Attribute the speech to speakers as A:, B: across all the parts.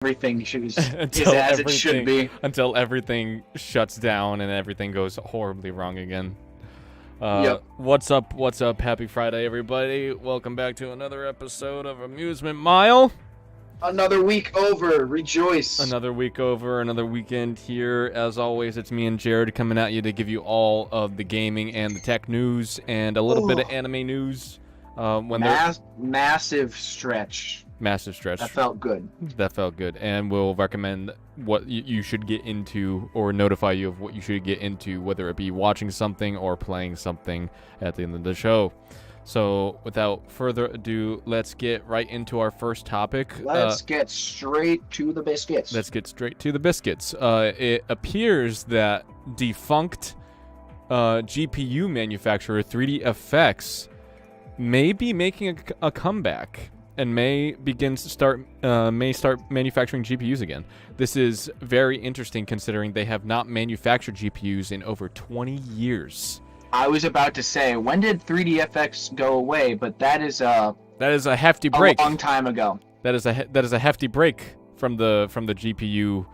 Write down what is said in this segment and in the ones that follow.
A: everything is
B: until
A: as it should be.
B: until everything shuts down and everything goes horribly wrong again.
A: Yep.
B: What's up? What's up? Happy Friday, everybody. Welcome back to another episode of Amusement Mile.
A: Another week over. Rejoice.
B: Another week over, another weekend here. As always, it's me and Jared coming at you to give you all of the gaming and the tech news and a little bit of anime news.
A: Massive stretch.
B: Massive stretch.
A: That felt good.
B: That felt good. And we'll recommend what you should get into or notify you of what you should get into, whether it be watching something or playing something at the end of the show. So without further ado, let's get right into our first topic.
A: Let's get straight to the biscuits.
B: Let's get straight to the biscuits. It appears that defunct GPU manufacturer 3dfx may be making a comeback and may start manufacturing GPUs again. This is very interesting considering they have not manufactured GPUs in over 20 years.
A: I was about to say, when did 3dfx go away? But that is a
B: hefty break.
A: A long time ago.
B: That is a hefty break from the GPU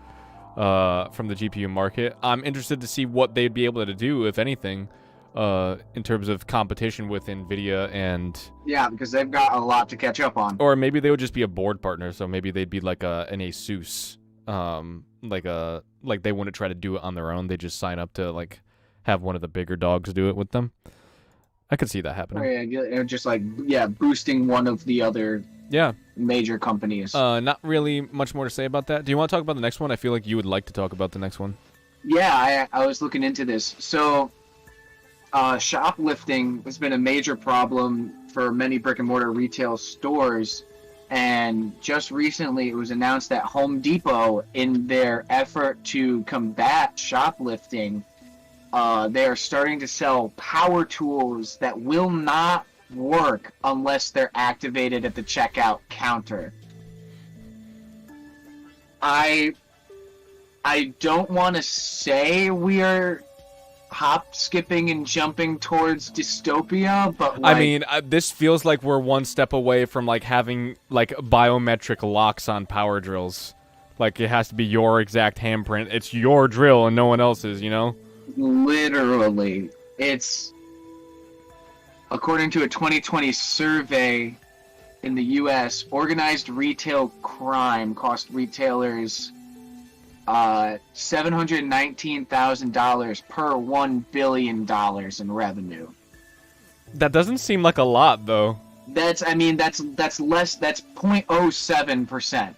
B: market. I'm interested to see what they'd be able to do, if anything, in terms of competition with Nvidia and
A: because they've got a lot to catch up on.
B: Or maybe they would just be a board partner, so maybe they'd be like an ASUS, like they wouldn't try to do it on their own. They just sign up to like have one of the bigger dogs do it with them. I could see that happening.
A: Yeah, just boosting one of the other major companies.
B: Not really much more to say about that. Do you want to talk about the next one? I feel like you would like to talk about the next one.
A: Yeah, I was looking into this. So shoplifting has been a major problem for many brick-and-mortar retail stores, and just recently it was announced that Home Depot, in their effort to combat shoplifting, they are starting to sell power tools that will not work unless they're activated at the checkout counter. I don't want to say we are skipping and jumping towards dystopia, but
B: I mean, this feels like we're one step away from like having like biometric locks on power drills. Like it has to be your exact handprint. It's your drill and no one else's, you know?
A: Literally. It's according to a 2020 survey in the US, organized retail crime cost retailers $719,000 per $1 billion in revenue.
B: That doesn't seem like a lot, though.
A: That's less. That's 0.07%.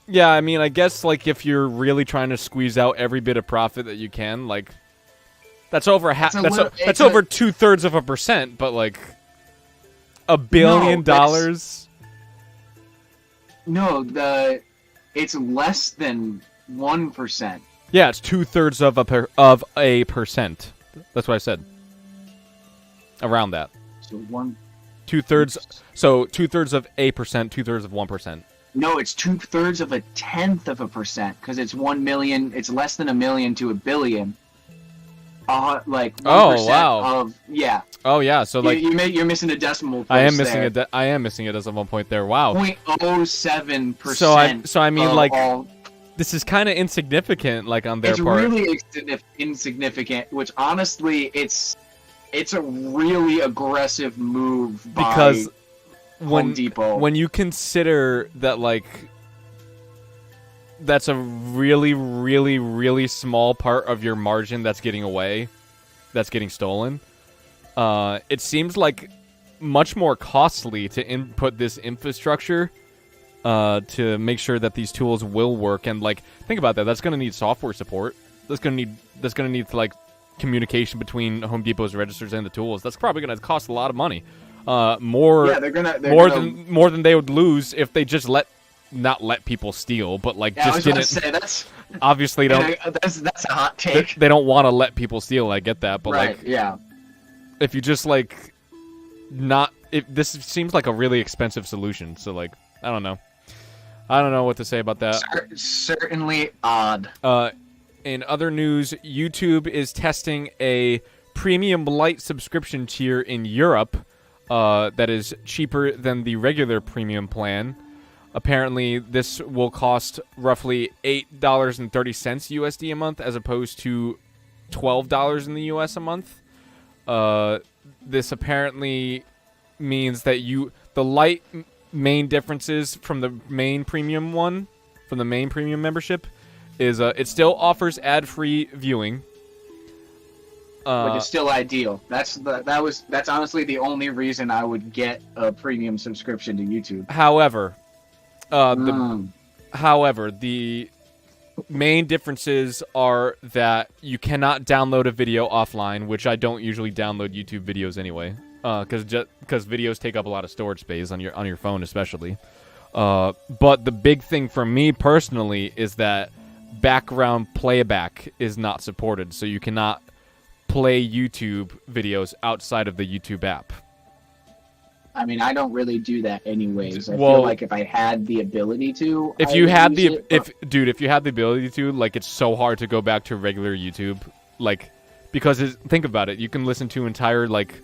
B: Yeah, I mean, I guess like if you're really trying to squeeze out every bit of profit that you can, like that's over half. That's over 2/3%. But like $1 billion.
A: No, it's less than 1%.
B: Yeah, it's 2/3 of a percent. That's what I said. Around that.
A: So
B: 2/3. So 2/3 of a percent, 2/3 of 1%.
A: No, it's 2/3 of 1/10%, because it's 1 million. It's less than 1 million to 1 billion. Like 1% of
B: Oh yeah, so like
A: you're missing a decimal place.
B: I am missing I am missing a decimal point there. Wow.
A: 0.07%.
B: So I mean like this is kind of insignificant like on their part.
A: It's really insignificant, which honestly it's a really aggressive move
B: because
A: Home Depot.
B: When you consider that like that's a really, really, really small part of your margin that's getting away, that's getting stolen. It seems like much more costly to input this infrastructure to make sure that these tools will work. And like, think about that. That's going to need software support. That's going to need like communication between Home Depot's registers and the tools. That's probably going to cost a lot of money. More than they would lose if they just not let people steal, but like just didn't.
A: Say, that's
B: obviously don't.
A: That's a hot take.
B: They don't want to let people steal. I get that, but
A: right,
B: like, if you just like not, this seems like a really expensive solution. So like, I don't know what to say about that.
A: Certainly odd.
B: In other news, YouTube is testing a premium light subscription tier in Europe that is cheaper than the regular premium plan. Apparently, this will cost roughly $8.30 USD a month, as opposed to $12 in the US a month. This apparently means that the light main differences from the main premium membership is it still offers ad-free viewing.
A: Which is still ideal. That's honestly the only reason I would get a premium subscription to YouTube.
B: However, the main differences are that you cannot download a video offline, which I don't usually download YouTube videos anyway, because videos take up a lot of storage space on your phone, especially. But the big thing for me personally is that background playback is not supported, so you cannot play YouTube videos outside of the YouTube app.
A: I mean, I don't really do that anyways. I feel like if I had the ability to,
B: if you had the ability to, like, it's so hard to go back to regular YouTube, like, because think about it, you can listen to entire like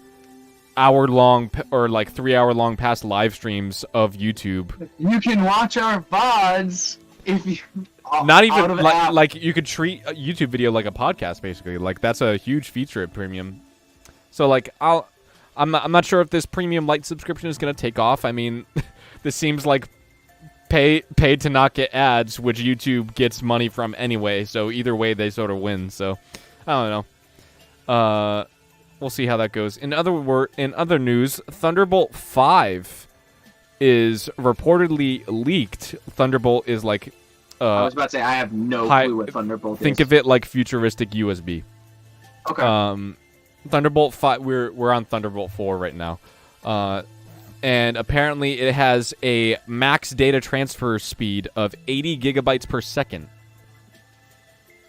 B: hour-long or like 3-hour-long past live streams of YouTube.
A: You can watch our VODs if you.
B: Not even like you could treat a YouTube video like a podcast, basically. Like, that's a huge feature at Premium. So like I'm not sure if this Premium Light subscription is gonna take off. I mean, this seems like paid to not get ads, which YouTube gets money from anyway. So either way, they sort of win. So I don't know. We'll see how that goes. In other news, Thunderbolt 5 is reportedly leaked. Thunderbolt is like.
A: I was about to say, I have no clue what Thunderbolt is.
B: Think of it like futuristic USB.
A: Okay.
B: Thunderbolt 5, we're on Thunderbolt 4 right now. And apparently it has a max data transfer speed of 80 gigabytes per second.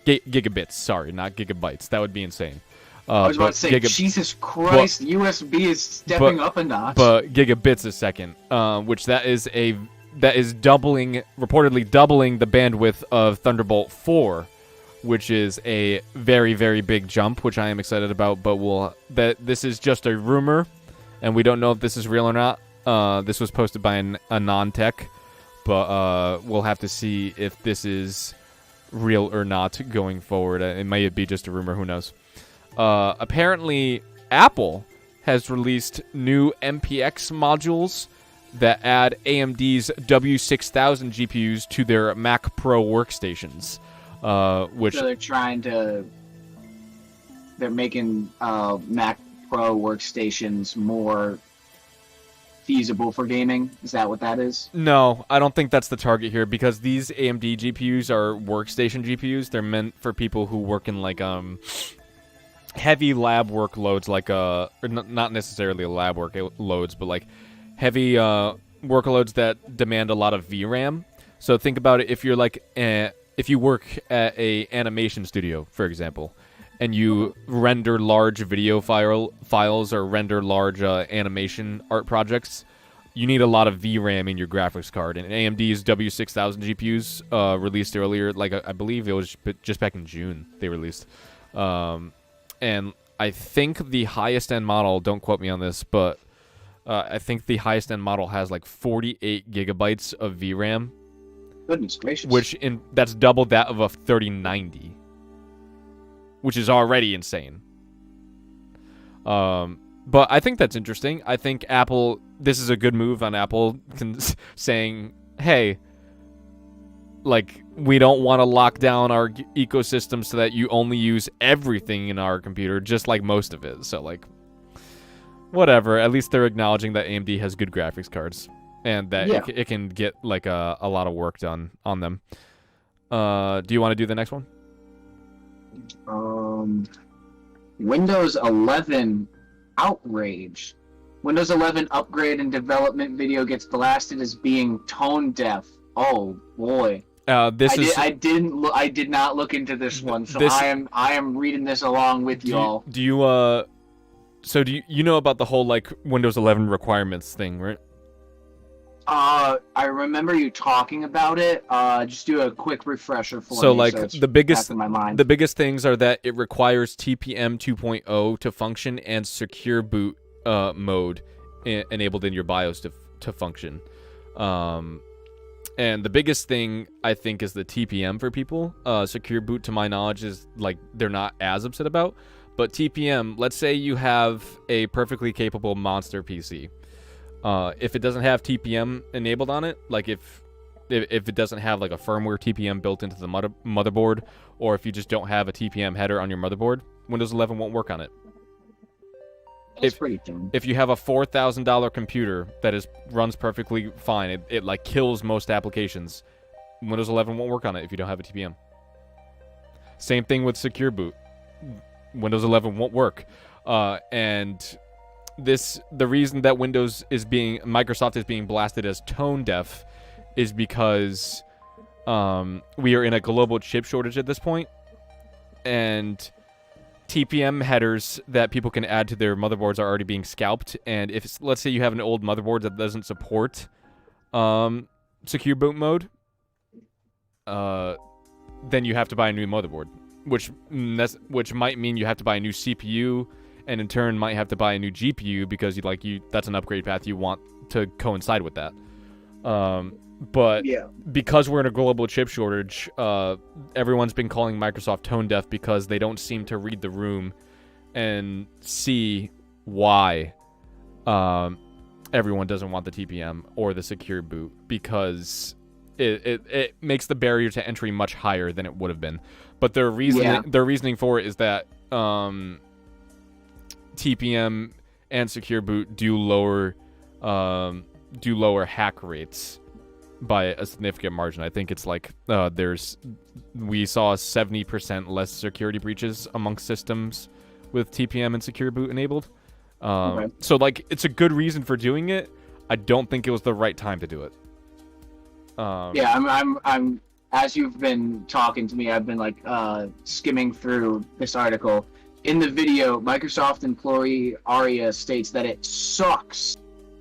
B: Gigabits, sorry, not gigabytes. That would be insane.
A: I was about to say, Jesus Christ, USB is stepping up a notch.
B: But gigabits a second, which that is reportedly doubling the bandwidth of Thunderbolt 4, which is a very, very big jump, which I am excited about. But this is just a rumor, and we don't know if this is real or not. This was posted by a non-tech, but we'll have to see if this is real or not going forward. It might be just a rumor. Who knows? Apparently, Apple has released new MPX modules that add AMD's W6000 GPUs to their Mac Pro workstations, which
A: so they're making Mac Pro workstations more feasible for gaming. Is that what that is?
B: No, I don't think that's the target here, because these AMD GPUs are workstation GPUs. They're meant for people who work in like heavy lab workloads, like or not necessarily lab workloads, but like heavy workloads that demand a lot of VRAM. So think about it, if you're like if you work at a animation studio, for example, and you render large video files or render large animation art projects, you need a lot of VRAM in your graphics card. And AMD's W6000 GPUs released earlier, like I believe it was just back in June they released. And I think the highest end model, don't quote me on this, but I think the highest end model has like 48 gigabytes of VRAM.
A: Goodness gracious.
B: That's double that of a 3090, which is already insane. But I think that's interesting. I think this is a good move on Apple saying, hey, like, we don't want to lock down our ecosystem so that you only use everything in our computer, just like most of it. So, like, whatever. At least they're acknowledging that AMD has good graphics cards and that it can get, like, a lot of work done on them. Do you want to do the next one?
A: Windows 11 outrage. Windows 11 upgrade and development video gets blasted as being tone deaf. Oh boy. I did not look into this one, so I am reading this along with y'all.
B: Do you know about the whole like Windows 11 requirements thing, right?
A: I remember you talking about it. Just do a quick refresher for me.
B: So like the biggest things are that it requires TPM 2.0 to function and secure boot enabled in your BIOS to function. And the biggest thing I think is the TPM for people. Secure boot, to my knowledge, is like they're not as upset about. But TPM, let's say you have a perfectly capable monster PC. If it doesn't have TPM enabled on it, like if it doesn't have like a firmware TPM built into the motherboard, or if you just don't have a TPM header on your motherboard, Windows 11 won't work on it.
A: That's pretty dumb.
B: If you have a $4,000 computer that runs perfectly fine, it like kills most applications, Windows 11 won't work on it if you don't have a TPM. Same thing with Secure Boot. Windows 11 won't work. And the reason that Microsoft is being blasted as tone deaf is because we are in a global chip shortage at this point, and TPM headers that people can add to their motherboards are already being scalped. And if let's say you have an old motherboard that doesn't support secure boot mode, then you have to buy a new motherboard, which might mean you have to buy a new CPU, and in turn might have to buy a new GPU because that's an upgrade path you want to coincide with that. But
A: yeah,
B: because we're in a global chip shortage, everyone's been calling Microsoft tone deaf because they don't seem to read the room and see why everyone doesn't want the TPM or the secure boot, because it makes the barrier to entry much higher than it would have been. But their reasoning for it is that TPM and secure boot do lower hack rates by a significant margin. I think it's like we saw 70% less security breaches amongst systems with TPM and secure boot enabled. Okay. So like it's a good reason for doing it. I don't think it was the right time to do it.
A: I'm as you've been talking to me, I've been like skimming through this article. In the video, Microsoft employee Aria states that it sucks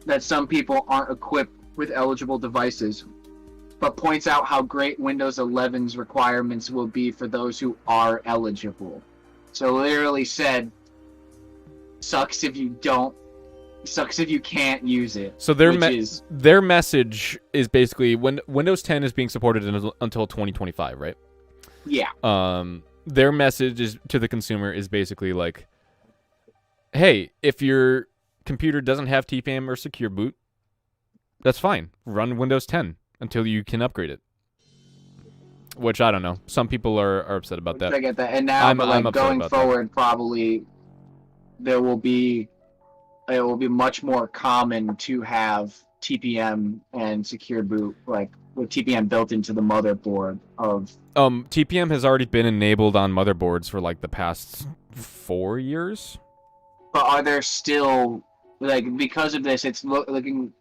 A: that some people aren't equipped with eligible devices, but points out how great Windows 11's requirements will be for those who are eligible. So literally said, sucks if you can't use it.
B: So their message is basically when Windows 10 is being supported until 2025, right?
A: Yeah.
B: Their message to the consumer is basically like, hey, if your computer doesn't have TPM or secure boot, that's fine. Run Windows 10 until you can upgrade it. Which, I don't know. Some people are upset about that.
A: I get that. And now, I'm going forward, probably it will be much more common to have TPM and secure boot, like with TPM built into the motherboard of...
B: TPM has already been enabled on motherboards for like the past 4 years.
A: But are there still, like, because of this, it's looking...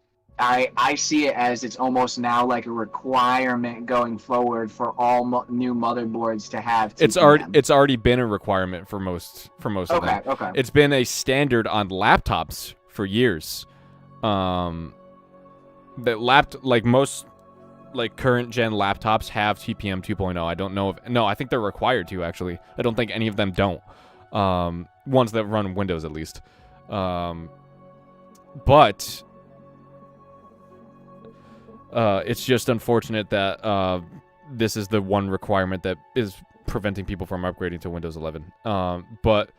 A: I see it as it's almost now like a requirement going forward for all new motherboards to have TPM.
B: It's already been a requirement for most of them.
A: Okay.
B: It's been a standard on laptops for years. Most current gen laptops have TPM 2.0. I don't know if... No, I think they're required to, actually. I don't think any of them don't. Ones that run Windows, at least. But... it's just unfortunate that this is the one requirement that is preventing people from upgrading to Windows 11. But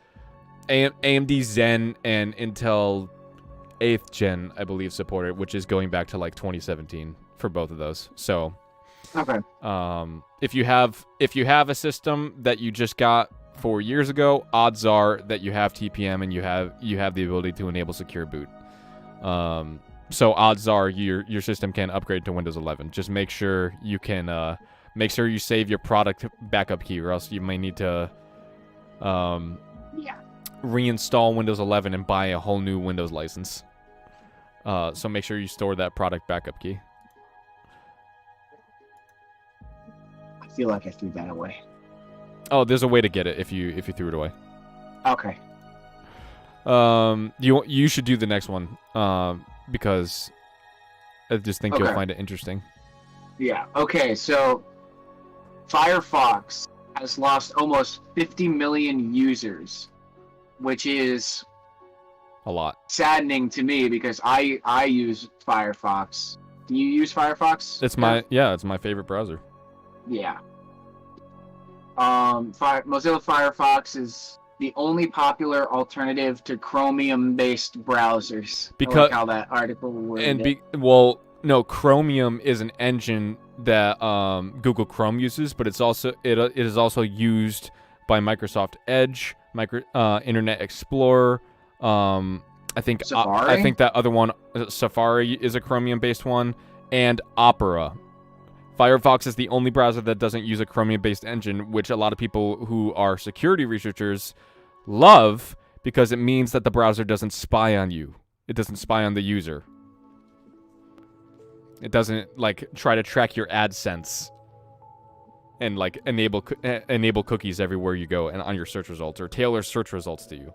B: AMD Zen and Intel 8th Gen, I believe, support it, which is going back to like 2017 for both of those. So,
A: okay.
B: If you have a system that you just got 4 years ago, odds are that you have TPM and you have the ability to enable secure boot. So odds are your system can upgrade to Windows 11. Just make sure you can make sure you save your product backup key, or else you may need to reinstall Windows 11 and buy a whole new Windows license. So make sure you store that product backup key.
A: I feel like I threw that away.
B: Oh, there's a way to get it if you threw it away.
A: Okay.
B: You should do the next one. Because I just think you'll find it interesting.
A: Yeah. Okay, so Firefox has lost almost 50 million users, which is
B: a lot.
A: Saddening to me because I use Firefox Do you use Firefox?
B: It's my favorite browser.
A: Yeah. Mozilla Firefox is the only popular alternative to Chromium-based browsers. I like how that article worded it.
B: No, Chromium is an engine that Google Chrome uses, but it is also used by Microsoft Edge, Internet Explorer. I think
A: Safari?
B: I think that other one, Safari, is a Chromium-based one, and Opera. Firefox is the only browser that doesn't use a Chromium-based engine, which a lot of people who are security researchers love because it means that the browser doesn't spy on you. It doesn't spy on the user. It doesn't like try to track your AdSense and like enable cookies everywhere you go and on your search results or tailor search results to you.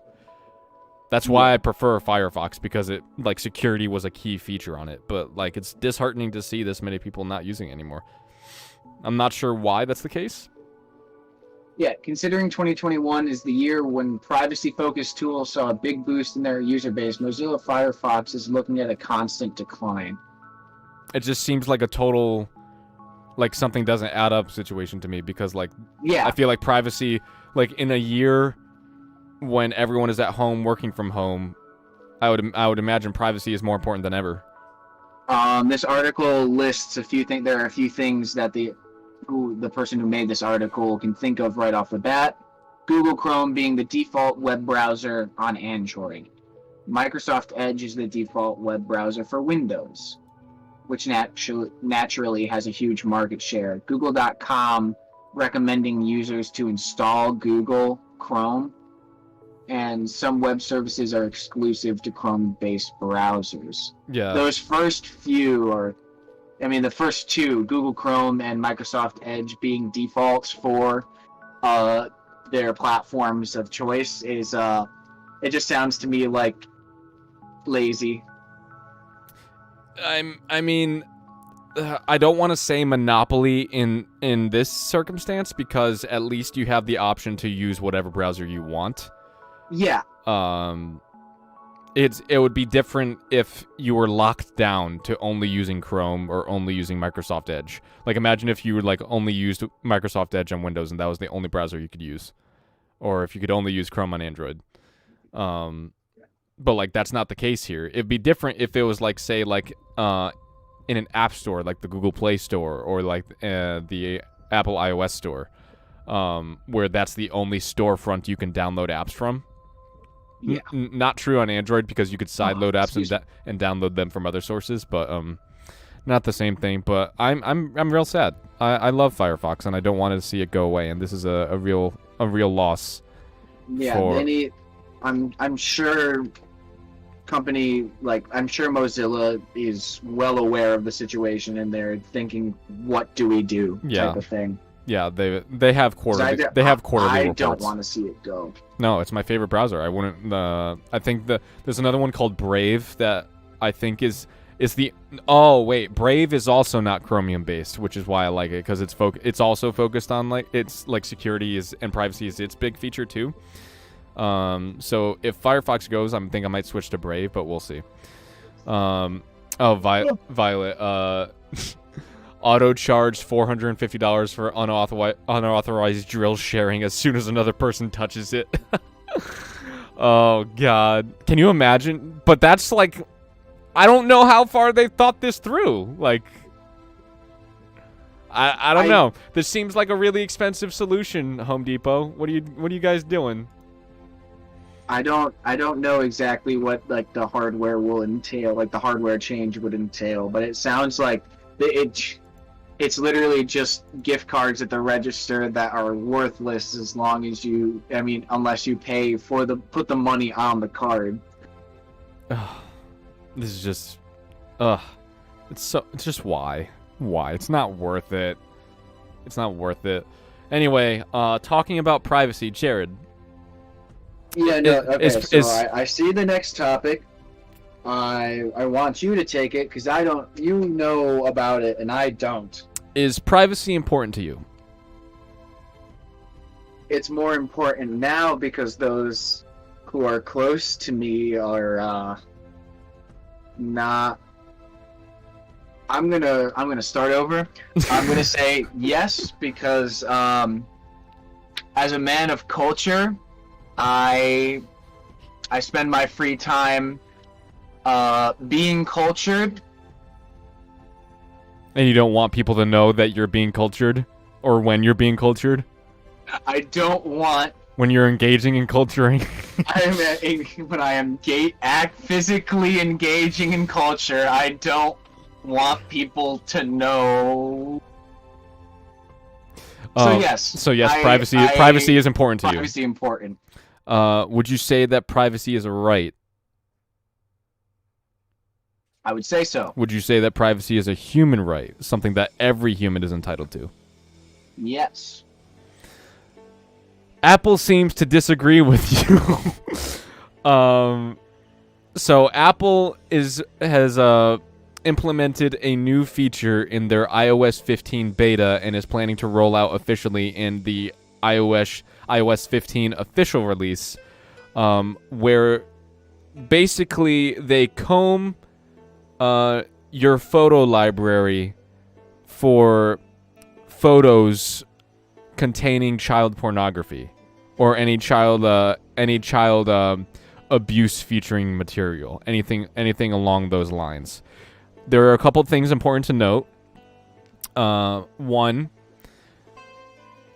B: That's why I prefer Firefox, because it like security was a key feature on it. But like it's disheartening to see this many people not using it anymore. I'm not sure why that's the case.
A: Yeah, considering 2021 is the year when privacy-focused tools saw a big boost in their user base, Mozilla Firefox is looking at a constant decline.
B: It just seems like a total, like something doesn't add up situation to me, because like,
A: yeah,
B: I feel like privacy, like in a year when everyone is at home working from home, I would imagine privacy is more important than ever.
A: This article lists a few things. There are a few things that the person who made this article can think of right off the bat. Google Chrome being the default web browser on Android. Microsoft Edge is the default web browser for Windows, which naturally has a huge market share. Google.com recommending users to install Google Chrome, and some web services are exclusive to Chrome-based browsers.
B: Yeah.
A: Those first few are, the first two, Google Chrome and Microsoft Edge being defaults for their platforms of choice is, it just sounds to me like lazy.
B: I don't want to say monopoly in this circumstance, because at least you have the option to use whatever browser you want.
A: Yeah.
B: It would be different if you were locked down to only using Chrome or only using Microsoft Edge. Like, imagine if you would like only used Microsoft Edge on Windows and that was the only browser you could use, or if you could only use Chrome on Android. But like that's not the case here. It'd be different if it was like, say, like in an app store like the Google Play Store or like the Apple iOS store, where that's the only storefront you can download apps from.
A: Yeah.
B: Not true on Android, because you could sideload apps and download them from other sources, but not the same thing. But I'm real sad. I love Firefox and I don't want to see it go away, and this is a real loss.
A: Yeah, I'm sure I'm sure Mozilla is well aware of the situation, and they're thinking, what do we do, type of thing.
B: Yeah, they have quarterly reports.
A: I don't want to see it go.
B: No, it's my favorite browser. I wouldn't. I think there's another one called Brave that I think is the. Oh wait, Brave is also not Chromium based, which is why I like it, because it's also focused on security and privacy is its big feature too. So if Firefox goes, I think I might switch to Brave, but we'll see. Violet. Auto charged $450 for unauthorized drill sharing as soon as another person touches it. Oh god, can you imagine? But that's like, I don't know how far they've thought this through. Like, I don't know. This seems like a really expensive solution, Home Depot. What are you guys doing?
A: I don't know exactly what like the hardware will entail, like the hardware change would entail, but it sounds like it's literally just gift cards at the register that are worthless as long as unless you pay put the money on the card.
B: This is just, it's just why? It's not worth it. It's not worth it. Anyway, talking about privacy, Jared.
A: Yeah, no, okay, I see the next topic. I want you to take it, because you know about it, and I don't.
B: Is privacy important to you?
A: It's more important now because those who are close to me are not I'm gonna start over. I'm gonna say yes because as a man of culture, I spend my free time being cultured.
B: And you don't want people to know that you're being cultured, or when you're being cultured.
A: I don't want
B: When you're engaging in culturing.
A: when I am physically engaging in culture, I don't want people to know. So yes.
B: So yes, privacy is important to you.
A: Privacy important.
B: Would you say that privacy is a right?
A: I would say so.
B: Would you say that privacy is a human right, something that every human is entitled to?
A: Yes.
B: Apple seems to disagree with you. So Apple has implemented a new feature in their iOS 15 beta and is planning to roll out officially in the iOS 15 official release, where basically they comb your photo library for photos containing child pornography or any child abuse featuring material, anything along those lines. There are a couple things important to note. One,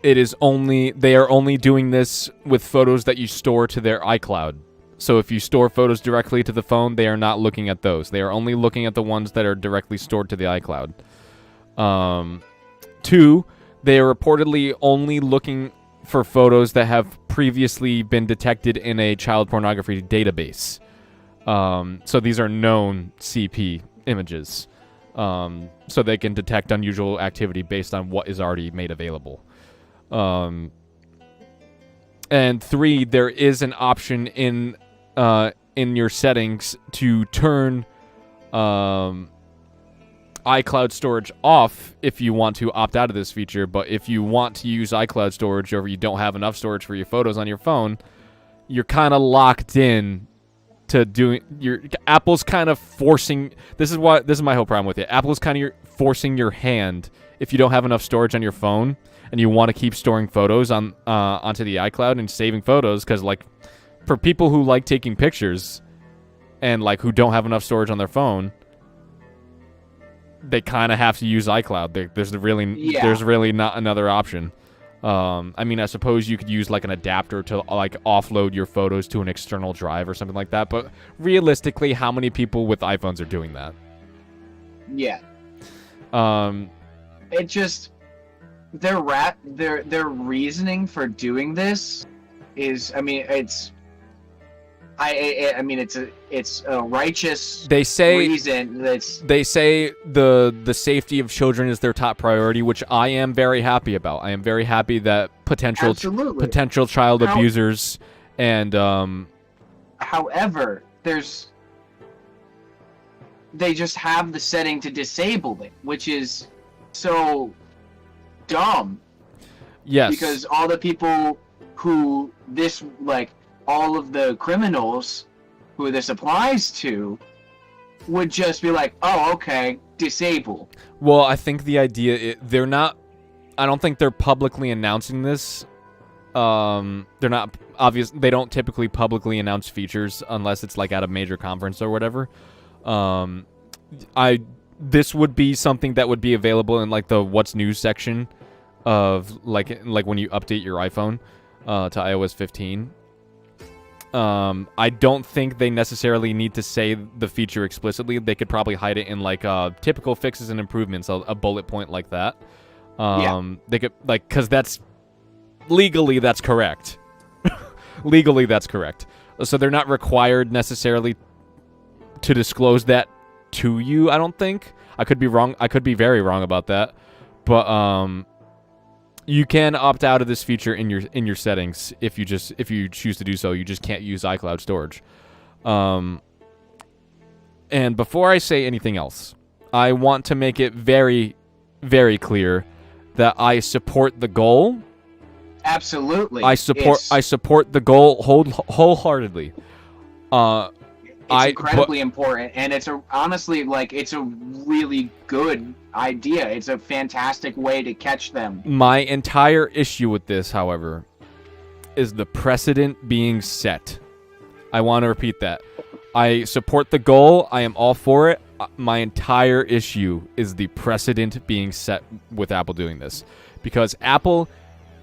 B: they are only doing this with photos that you store to their iCloud. So if you store photos directly to the phone, they are not looking at those. They are only looking at the ones that are directly stored to the iCloud. Two, they are reportedly only looking for photos that have previously been detected in a child pornography database. So these are known CP images. So they can detect unusual activity based on what is already made available. And three, there is an option in your settings to turn iCloud storage off if you want to opt out of this feature. But if you want to use iCloud storage or you don't have enough storage for your photos on your phone, you're kind of locked in to doing Apple's kind of forcing. This is my whole problem with it. Apple's kind of forcing your hand if you don't have enough storage on your phone and you want to keep storing photos onto the iCloud and saving photos, because like for people who like taking pictures and like who don't have enough storage on their phone, they kind of have to use iCloud. There's really not another option. I mean, I suppose you could use like an adapter to like offload your photos to an external drive or something like that. But realistically, how many people with iPhones are doing that?
A: Yeah. It just their reasoning for doing this is, I mean, it's a righteous reason.
B: They say the safety of children is their top priority, which I am very happy about. I am very happy that potential child abusers and
A: however, they just have the setting to disable it, which is so dumb.
B: Yes.
A: Because all the people who all of the criminals who this applies to would just be like, oh, okay, disable.
B: Well, I think the idea, I don't think they're publicly announcing this. They're not obvious. They don't typically publicly announce features unless it's like at a major conference or whatever. This would be something that would be available in like the what's new section of like when you update your iPhone to iOS 15. I don't think they necessarily need to say the feature explicitly. They could probably hide it in like typical fixes and improvements, a bullet point like that. They could because that's legally that's correct. Legally that's correct. So they're not required necessarily to disclose that to you, I don't think. I could be wrong. I could be very wrong about that. But you can opt out of this feature in your settings if you choose to do so. You just can't use iCloud storage. And before I say anything else, I want to make it very, very clear that I support the goal.
A: Absolutely.
B: I support the goal wholeheartedly.
A: incredibly important, and it's honestly like it's a really good idea. It's a fantastic way to catch them.
B: My entire issue with this, however, is the precedent being set. I want to repeat that. I support the goal. I am all for it. My entire issue is the precedent being set with Apple doing this. Because Apple,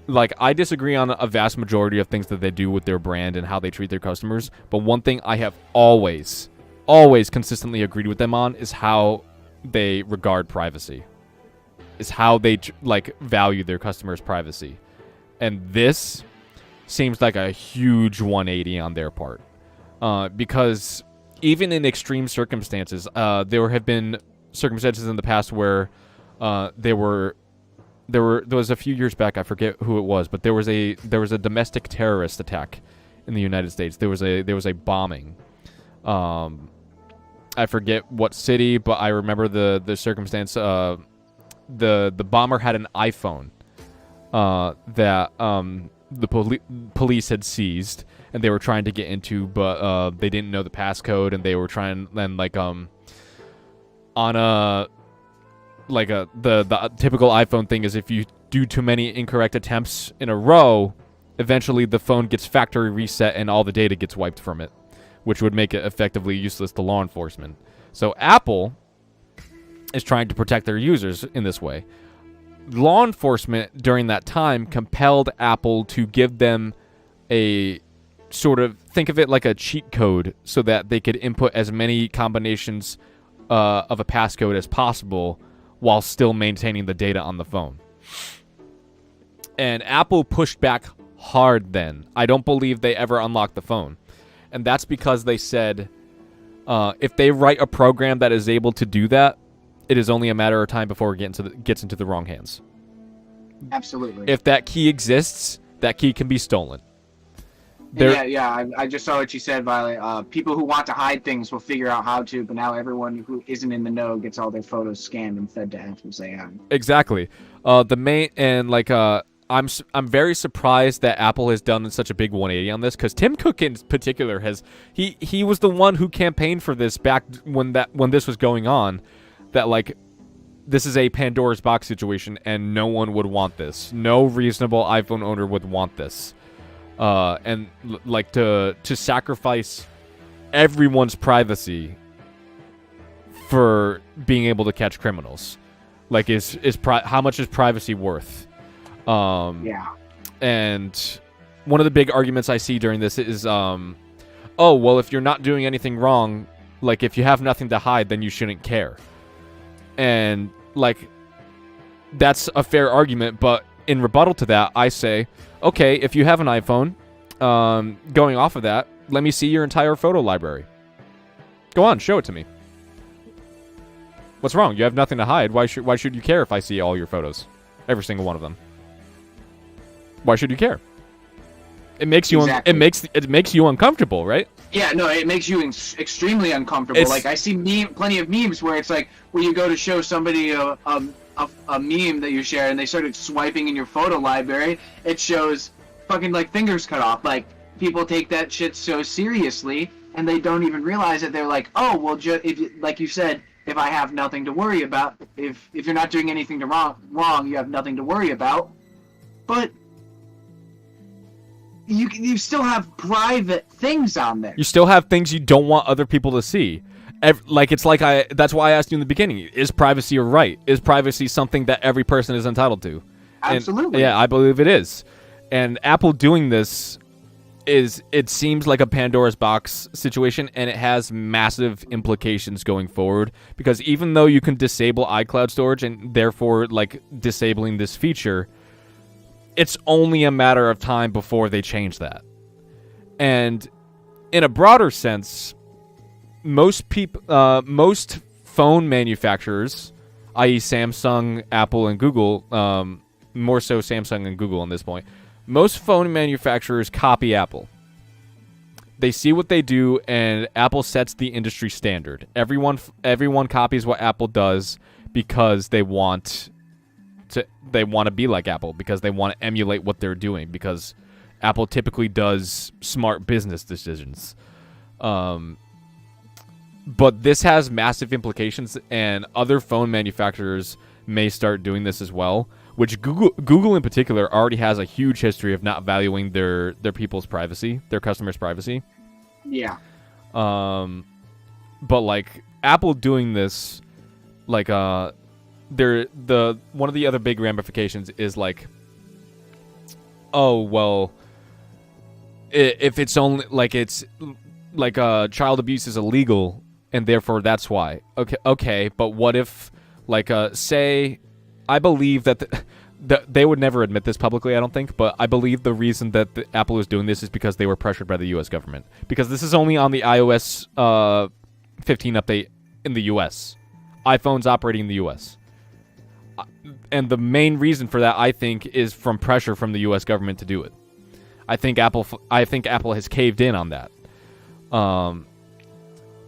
B: like, I disagree on a vast majority of things that they do with their brand and how they treat their customers. But one thing I have always consistently agreed with them on is how they regard privacy. Is how they, value their customers' privacy. And this seems like a huge 180 on their part. Because even in extreme circumstances, there have been circumstances in the past where there was a few years back, I forget who it was, but there was a domestic terrorist attack in the United States. There was a bombing. I forget what city, but I remember the circumstance. The bomber had an iPhone that the police had seized, and they were trying to get into, but they didn't know the passcode, and they were trying, and on a the typical iPhone thing is if you do too many incorrect attempts in a row, eventually the phone gets factory reset and all the data gets wiped from it, which would make it effectively useless to law enforcement. So Apple is trying to protect their users in this way. Law enforcement during that time compelled Apple to give them a sort of, think of it like a cheat code, so that they could input as many combinations of a passcode as possible while still maintaining the data on the phone. And Apple pushed back hard then. I don't believe they ever unlocked the phone. And that's because they said if they write a program that is able to do that, it is only a matter of time before it gets into the wrong hands.
A: Absolutely.
B: If that key exists, that key can be stolen.
A: I just saw what you said, Violet. People who want to hide things will figure out how to, but now everyone who isn't in the know gets all their photos scanned and fed to Apple's AI.
B: Exactly. I'm very surprised that Apple has done such a big 180 on this, because Tim Cook in particular he was the one who campaigned for this back when this was going on, that this is a Pandora's box situation and no one would want this. No reasonable iPhone owner would want this. To sacrifice everyone's privacy for being able to catch criminals. How much is privacy worth?
A: Yeah.
B: And one of the big arguments I see during this is, if you're not doing anything wrong, if you have nothing to hide, then you shouldn't care. And that's a fair argument, but in rebuttal to that, I say, okay, if you have an iPhone, going off of that, let me see your entire photo library. Go on, show it to me. What's wrong? You have nothing to hide. Why should you care if I see all your photos? Every single one of them. Why should you care? It makes you it makes you uncomfortable, right?
A: Yeah, no, it makes you extremely uncomfortable. I see plenty of memes where it's where you go to show somebody a meme that you share, and they started swiping in your photo library. It shows fucking fingers cut off. People take that shit so seriously, and they don't even realize it. They're oh, well, if like you said, if I have nothing to worry about, if you're not doing anything wrong, you have nothing to worry about. But you still have private things on there. You
B: still have things you don't want other people to see. That's why I asked you in the beginning, is privacy a right? Is privacy something that every person is entitled to?
A: Absolutely.
B: And, I believe it is. And Apple doing this it seems like a Pandora's box situation, and it has massive implications going forward, because even though you can disable iCloud storage and therefore disabling this feature, it's only a matter of time before they change that. And in a broader sense, most phone manufacturers, i.e. Samsung, Apple, and Google, more so Samsung and Google on this point, most phone manufacturers copy Apple. They see what they do, and Apple sets the industry standard. Everyone copies what Apple does because they want to be like Apple, because they want to emulate what they're doing, because Apple typically does smart business decisions. But this has massive implications, and other phone manufacturers may start doing this as well, which Google in particular already has a huge history of not valuing their people's privacy, their customers' privacy.
A: Yeah.
B: But like Apple doing this, like one of the other big ramifications is like, oh well, if it's only like it's like child abuse is illegal and therefore that's why. Okay, but what if like say I believe that they would never admit this publicly, I don't think, but I believe the reason that Apple is doing this is because they were pressured by the US government, because this is only on the iOS 15 update in the US. iPhones operating in the US. And the main reason for that, I think, is from pressure from the US government to do it. I think Apple has caved in on that.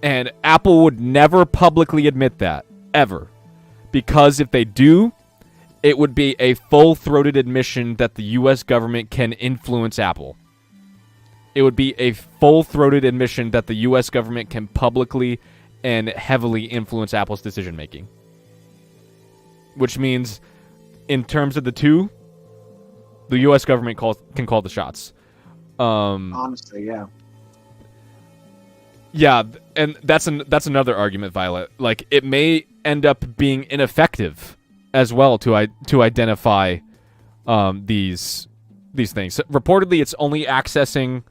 B: And Apple would never publicly admit that, ever. Because if they do, it would be a full-throated admission that the US government can influence Apple. It would be a full-throated admission that the US government can publicly and heavily influence Apple's decision-making. Which means, in terms of the two, the US government can call the shots.
A: Honestly, yeah.
B: Yeah, and that's another argument, Violet. Like, it may end up being ineffective as well to identify these things. Reportedly, it's only accessing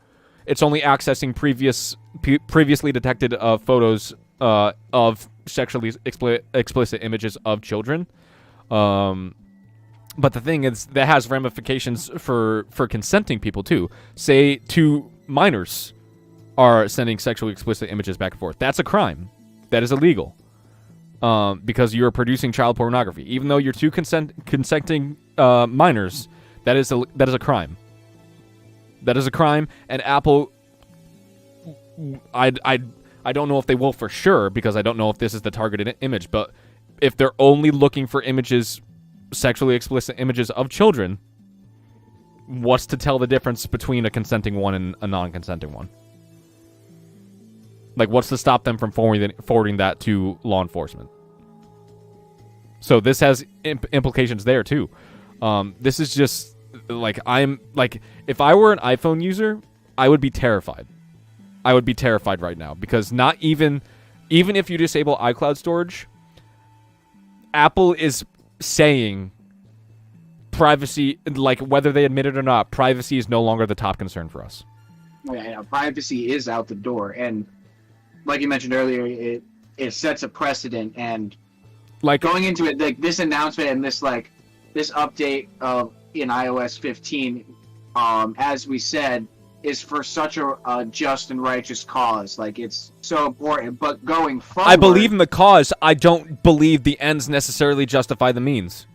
B: previously detected photos of sexually explicit images of children. But the thing is, that has ramifications for consenting people too. Say two minors are sending sexually explicit images back and forth. That's a crime. That is illegal. Because you are producing child pornography. Even though you're two consenting minors, that is a crime. That is a crime, and Apple, I don't know if they will for sure, because I don't know if this is the targeted image, but if they're only looking for images, sexually explicit images of children, what's to tell the difference between a consenting one and a non-consenting one? Like, what's to stop them from forwarding that to law enforcement? So this has implications there too. This is just like, if I were an iPhone user, I would be terrified. I would be terrified right now, because not even if you disable iCloud storage, Apple is saying privacy, like whether they admit it or not, privacy is no longer the top concern for us.
A: Yeah, privacy is out the door, and like you mentioned earlier, it sets a precedent, and like going into it, like this announcement and this update in iOS 15, as we said, is for such a just and righteous cause. Like, it's so important. But going forward,
B: I believe in the cause. I don't believe the ends necessarily justify the means.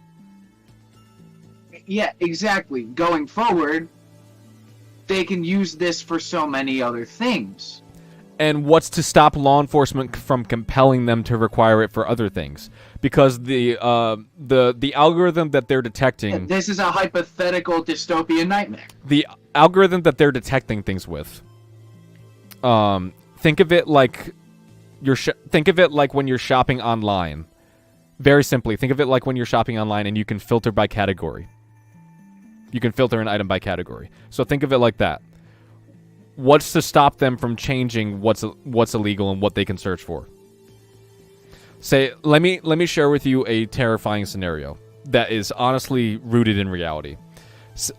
A: Yeah, exactly. Going forward, they can use this for so many other things.
B: And what's to stop law enforcement from compelling them to require it for other things? Because the algorithm that they're detecting...
A: This is a hypothetical dystopian nightmare.
B: The algorithm that they're detecting things with. Think of it like when you're shopping online. Very simply, think of it like when you're shopping online and you can filter by category. You can filter an item by category. So think of it like that. What's to stop them from changing what's illegal and what they can search for? Say, let me share with you a terrifying scenario that is honestly rooted in reality.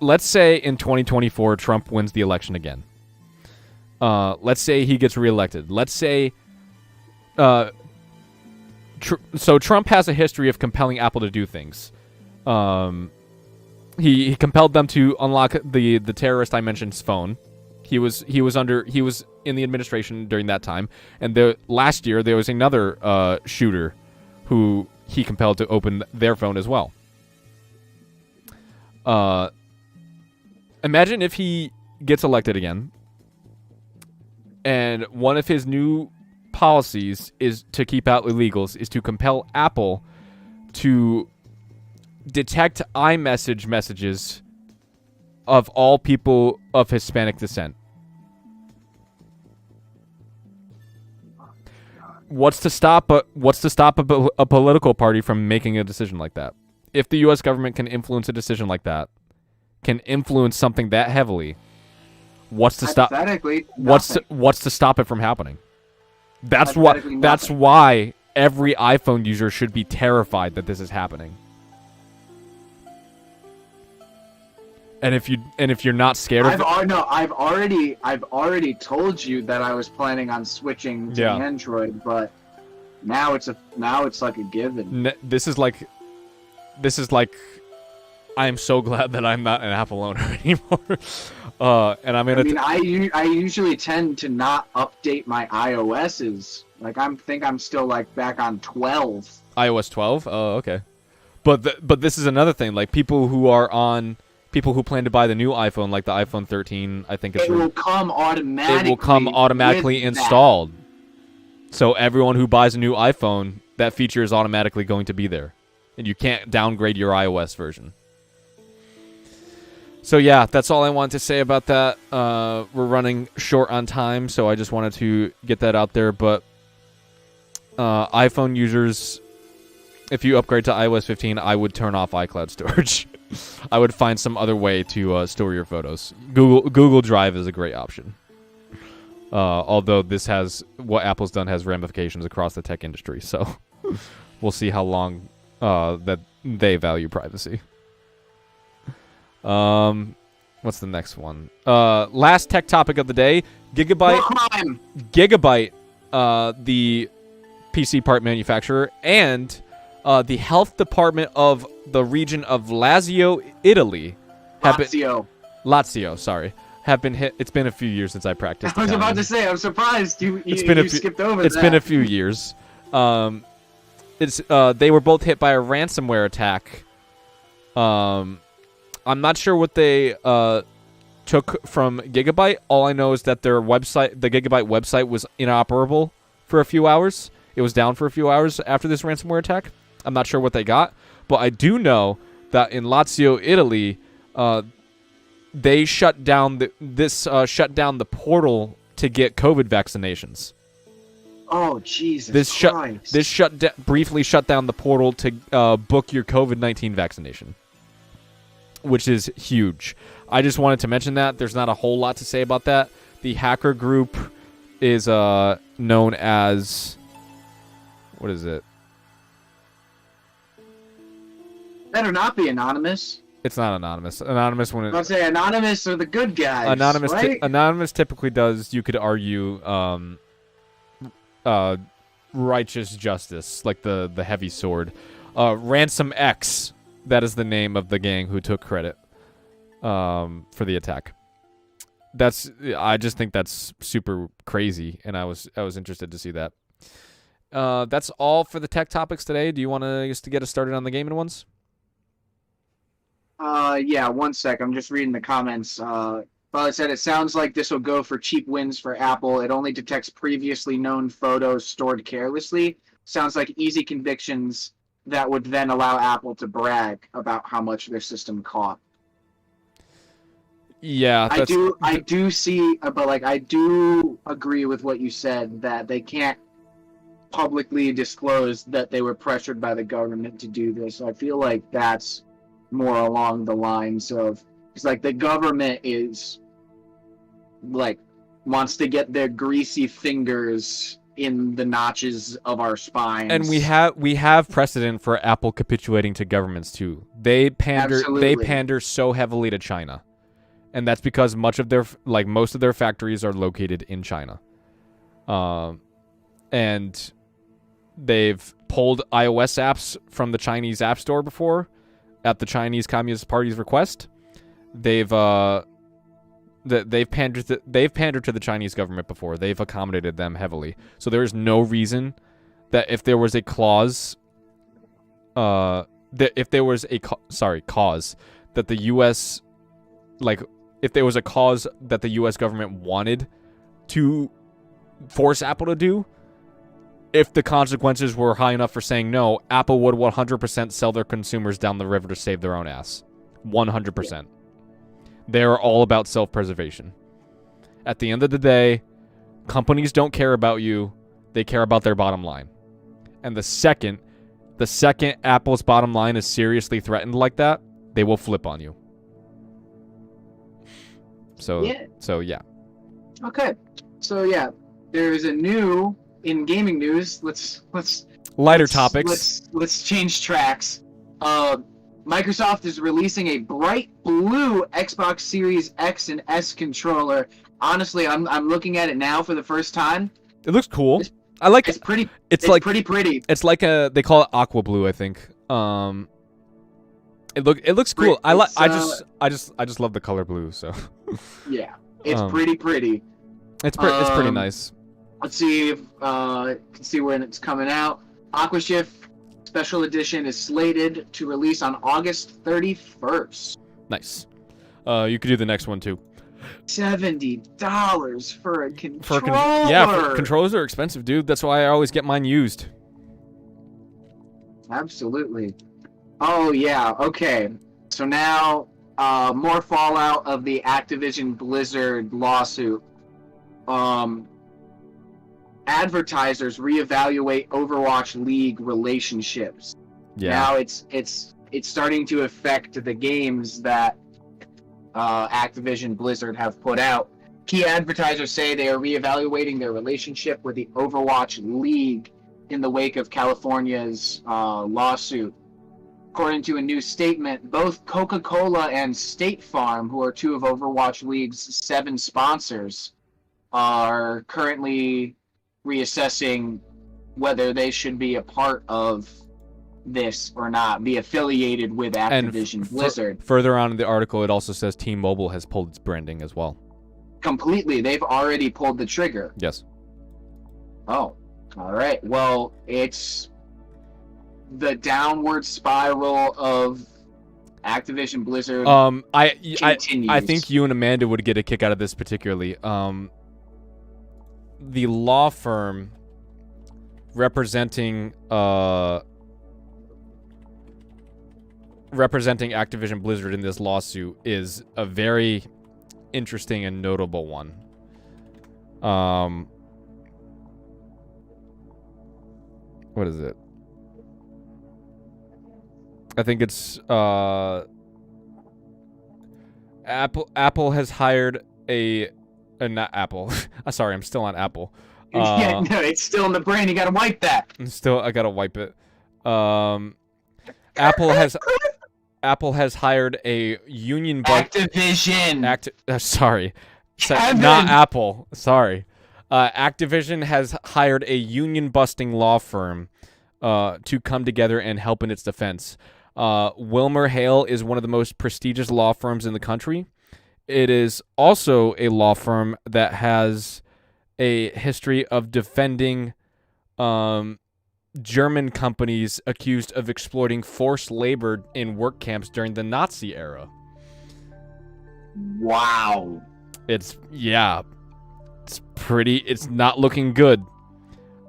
B: Let's say in 2024 Trump wins the election again. Let's say he gets reelected. Let's say so Trump has a history of compelling Apple to do things. He compelled them to unlock the terrorist I mentioned's phone. He was in the administration during that time, and last year there was another shooter who he compelled to open their phone as well. Imagine if he gets elected again, and one of his new policies is to keep out illegals, is to compel Apple to detect iMessage messages of all people of Hispanic descent. what's to stop a political party from making a decision like that? If the U.S. government can influence a decision like that, can influence something that heavily, what's to stop? What's to stop it from happening? That's why every iPhone user should be terrified that this is happening. And if you're not scared of
A: I've already told you that I was planning on switching to Android, but now it's like a given.
B: This is like I am so glad that I'm not an Apple owner anymore.
A: I usually tend to not update my iOSs. Like I'm still like back on 12.
B: iOS 12? Oh, okay. But this is another thing. Like people who plan to buy the new iPhone, like the iPhone 13, I think
A: it will come
B: automatically installed. So everyone who buys a new iPhone, that feature is automatically going to be there, and you can't downgrade your iOS version. So yeah, that's all I wanted to say about that. We're running short on time, so I just wanted to get that out there. But iPhone users, if you upgrade to iOS 15, I would turn off iCloud storage. I would find some other way to store your photos. Google Drive is a great option. Although what Apple's done has ramifications across the tech industry, so we'll see how long that they value privacy. What's the next one? Last tech topic of the day: Gigabyte, the PC part manufacturer, and the health department of the region of Lazio, Italy. Lazio, sorry. Have been hit. It's been a few years since I practiced.
A: I was about to say, I'm surprised you skipped over that.
B: It's been a few years. They were both hit by a ransomware attack. I'm not sure what they took from Gigabyte. All I know is that their website, the Gigabyte website, was inoperable for a few hours. It was down for a few hours after this ransomware attack. I'm not sure what they got, but I do know that in Lazio, Italy, they shut down the portal to get COVID vaccinations.
A: Oh Jesus Christ!
B: This briefly shut down the portal to book your COVID-19 vaccination, which is huge. I just wanted to mention that. There's not a whole lot to say about that. The hacker group is known as, what is it?
A: Better not be anonymous.
B: It's not anonymous. Anonymous when
A: I'll say anonymous are the good guys. Right?
B: Anonymous typically does, you could argue, righteous justice, like the heavy sword. Ransom X, that is the name of the gang who took credit for the attack. I just think that's super crazy, and I was interested to see that. That's all for the tech topics today. Do you want to just get us started on the gaming ones?
A: Yeah, one sec. I'm just reading the comments. Well, said it sounds like this will go for cheap wins for Apple. It only detects previously known photos stored carelessly. Sounds like easy convictions that would then allow Apple to brag about how much their system caught.
B: Yeah,
A: I do see, but like I do agree with what you said that they can't publicly disclose that they were pressured by the government to do this. I feel like that's more along the lines of, it's like the government is like wants to get their greasy fingers in the notches of our spines.
B: And we have precedent for Apple capitulating to governments too. They pander so heavily to China. And that's because most of their factories are located in China. And they've pulled iOS apps from the Chinese App Store before at the Chinese Communist Party's request. They've pandered to the Chinese government before. They've accommodated them heavily. So there is no reason that if there was a cause that the US, like if there was a cause that the US government wanted to force Apple to do, if the consequences were high enough for saying no, Apple would 100% sell their consumers down the river to save their own ass. 100%. Yeah. They're all about self-preservation. At the end of the day, companies don't care about you. they care about their bottom line. And the second Apple's bottom line is seriously threatened like that, they will flip on you. So yeah.
A: Okay. So yeah, there is a new in gaming news. Let's
B: Lighter topics.
A: Let's change tracks. Microsoft is releasing a bright blue Xbox Series X and S controller. Honestly, I'm looking at it now for the first time.
B: It looks cool. I like it.
A: It's pretty.
B: It's
A: like pretty.
B: It's like they call it aqua blue, I think. It looks cool. I just love the color blue. So
A: yeah, it's pretty.
B: It's pretty nice.
A: Let's see if can see when it's coming out. Aquashift Special Edition is slated to release on August 31st.
B: Nice. You could do the next one too.
A: $70 for a controller.
B: Yeah, controllers are expensive, dude. That's why I always get mine used.
A: Absolutely. Oh yeah. Okay. So now, more fallout of the Activision Blizzard lawsuit. Advertisers reevaluate Overwatch League relationships.
B: Yeah.
A: Now it's starting to affect the games that Activision Blizzard have put out. Key advertisers say they are reevaluating their relationship with the Overwatch League in the wake of California's lawsuit. According to a new statement, both Coca-Cola and State Farm, who are two of Overwatch League's 7 sponsors, are currently reassessing whether they should be a part of this or not, be affiliated with Activision Blizzard.
B: Further on in the article, it also says T-Mobile has pulled its branding as well.
A: Completely. They've already pulled the trigger.
B: Yes.
A: Oh, all right. Well, it's the downward spiral of Activision Blizzard.
B: I think you and Amanda would get a kick out of this particularly. The law firm representing Activision Blizzard in this lawsuit is a very interesting and notable one. What is it? I think it's Apple has hired not Apple. Sorry, I'm still on Apple.
A: Yeah, no, it's still in the brain. You gotta wipe that.
B: I gotta wipe it. Apple has hired a union.
A: Activision.
B: Sorry, not Apple. Sorry. Activision has hired a union-busting law firm to come together and help in its defense. WilmerHale is one of the most prestigious law firms in the country. It is also a law firm that has a history of defending German companies accused of exploiting forced labor in work camps during the Nazi era.
A: Wow.
B: It's not looking good.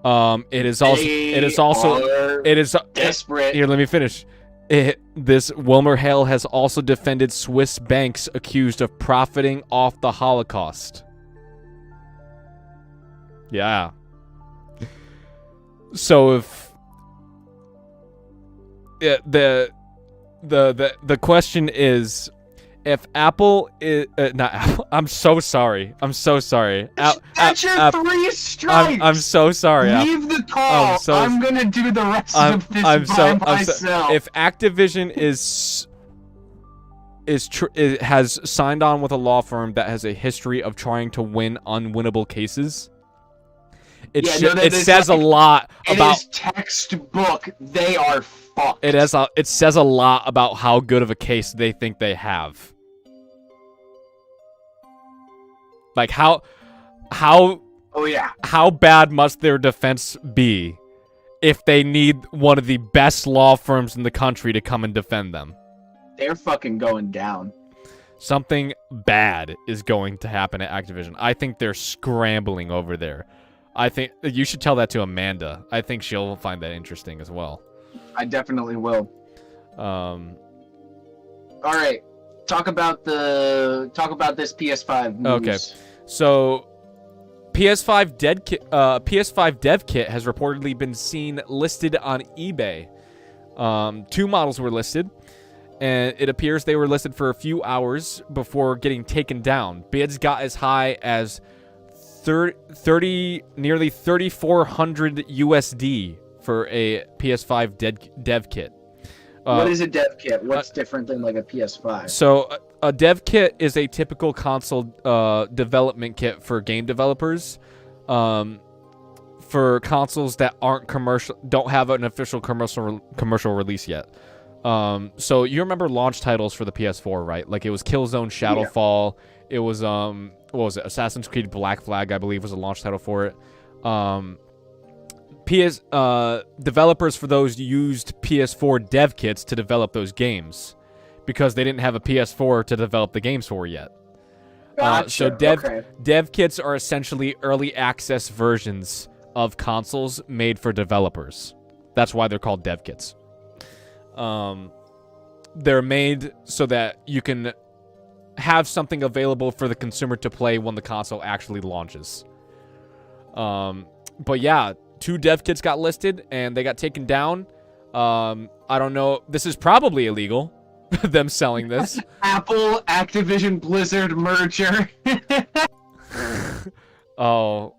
B: It is
A: desperate.
B: Here, let me finish. This WilmerHale has also defended Swiss banks accused of profiting off the Holocaust. Yeah. So if the question is, if Apple is not Apple, I'm so sorry.
A: That's your 3 strikes.
B: I'm so sorry.
A: Leave the call. I'm gonna do the rest of this by myself.
B: If Activision has signed on with a law firm that has a history of trying to win unwinnable cases, it says a lot about.
A: It is textbook. They are fucked.
B: It says a lot about how good of a case they think they have. Like how
A: oh yeah,
B: how bad must their defense be if they need one of the best law firms in the country to come and defend them?
A: They're fucking going down.
B: Something bad is going to happen at Activision. I think they're scrambling over there. I think you should tell that to Amanda. I think she'll find that interesting as well.
A: I definitely will.
B: All
A: right. Talk about this PS5 news.
B: Okay. So PS5 dev kit has reportedly been seen listed on eBay. 2 models were listed, and it appears they were listed for a few hours before getting taken down. Bids got as high as nearly 3,400 USD for a PS5 dev kit.
A: What is a dev kit? What's different than like a PS5?
B: So a dev kit is a typical console development kit for game developers, for consoles that aren't don't have an official commercial release yet. So you remember launch titles for the PS4, right? Like it was Killzone Shadowfall. Yeah. It was what was it? Assassin's Creed Black Flag, I believe, was a launch title for it. Developers for those used PS4 dev kits to develop those games because they didn't have a PS4 to develop the games for yet.
A: Gotcha.
B: So dev kits are essentially early access versions of consoles made for developers. That's why they're called dev kits. They're made so that you can have something available for the consumer to play when the console actually launches. But yeah, 2 dev kits got listed and they got taken down. I don't know. This is probably illegal. Them selling this.
A: Apple Activision Blizzard merger.
C: Oh.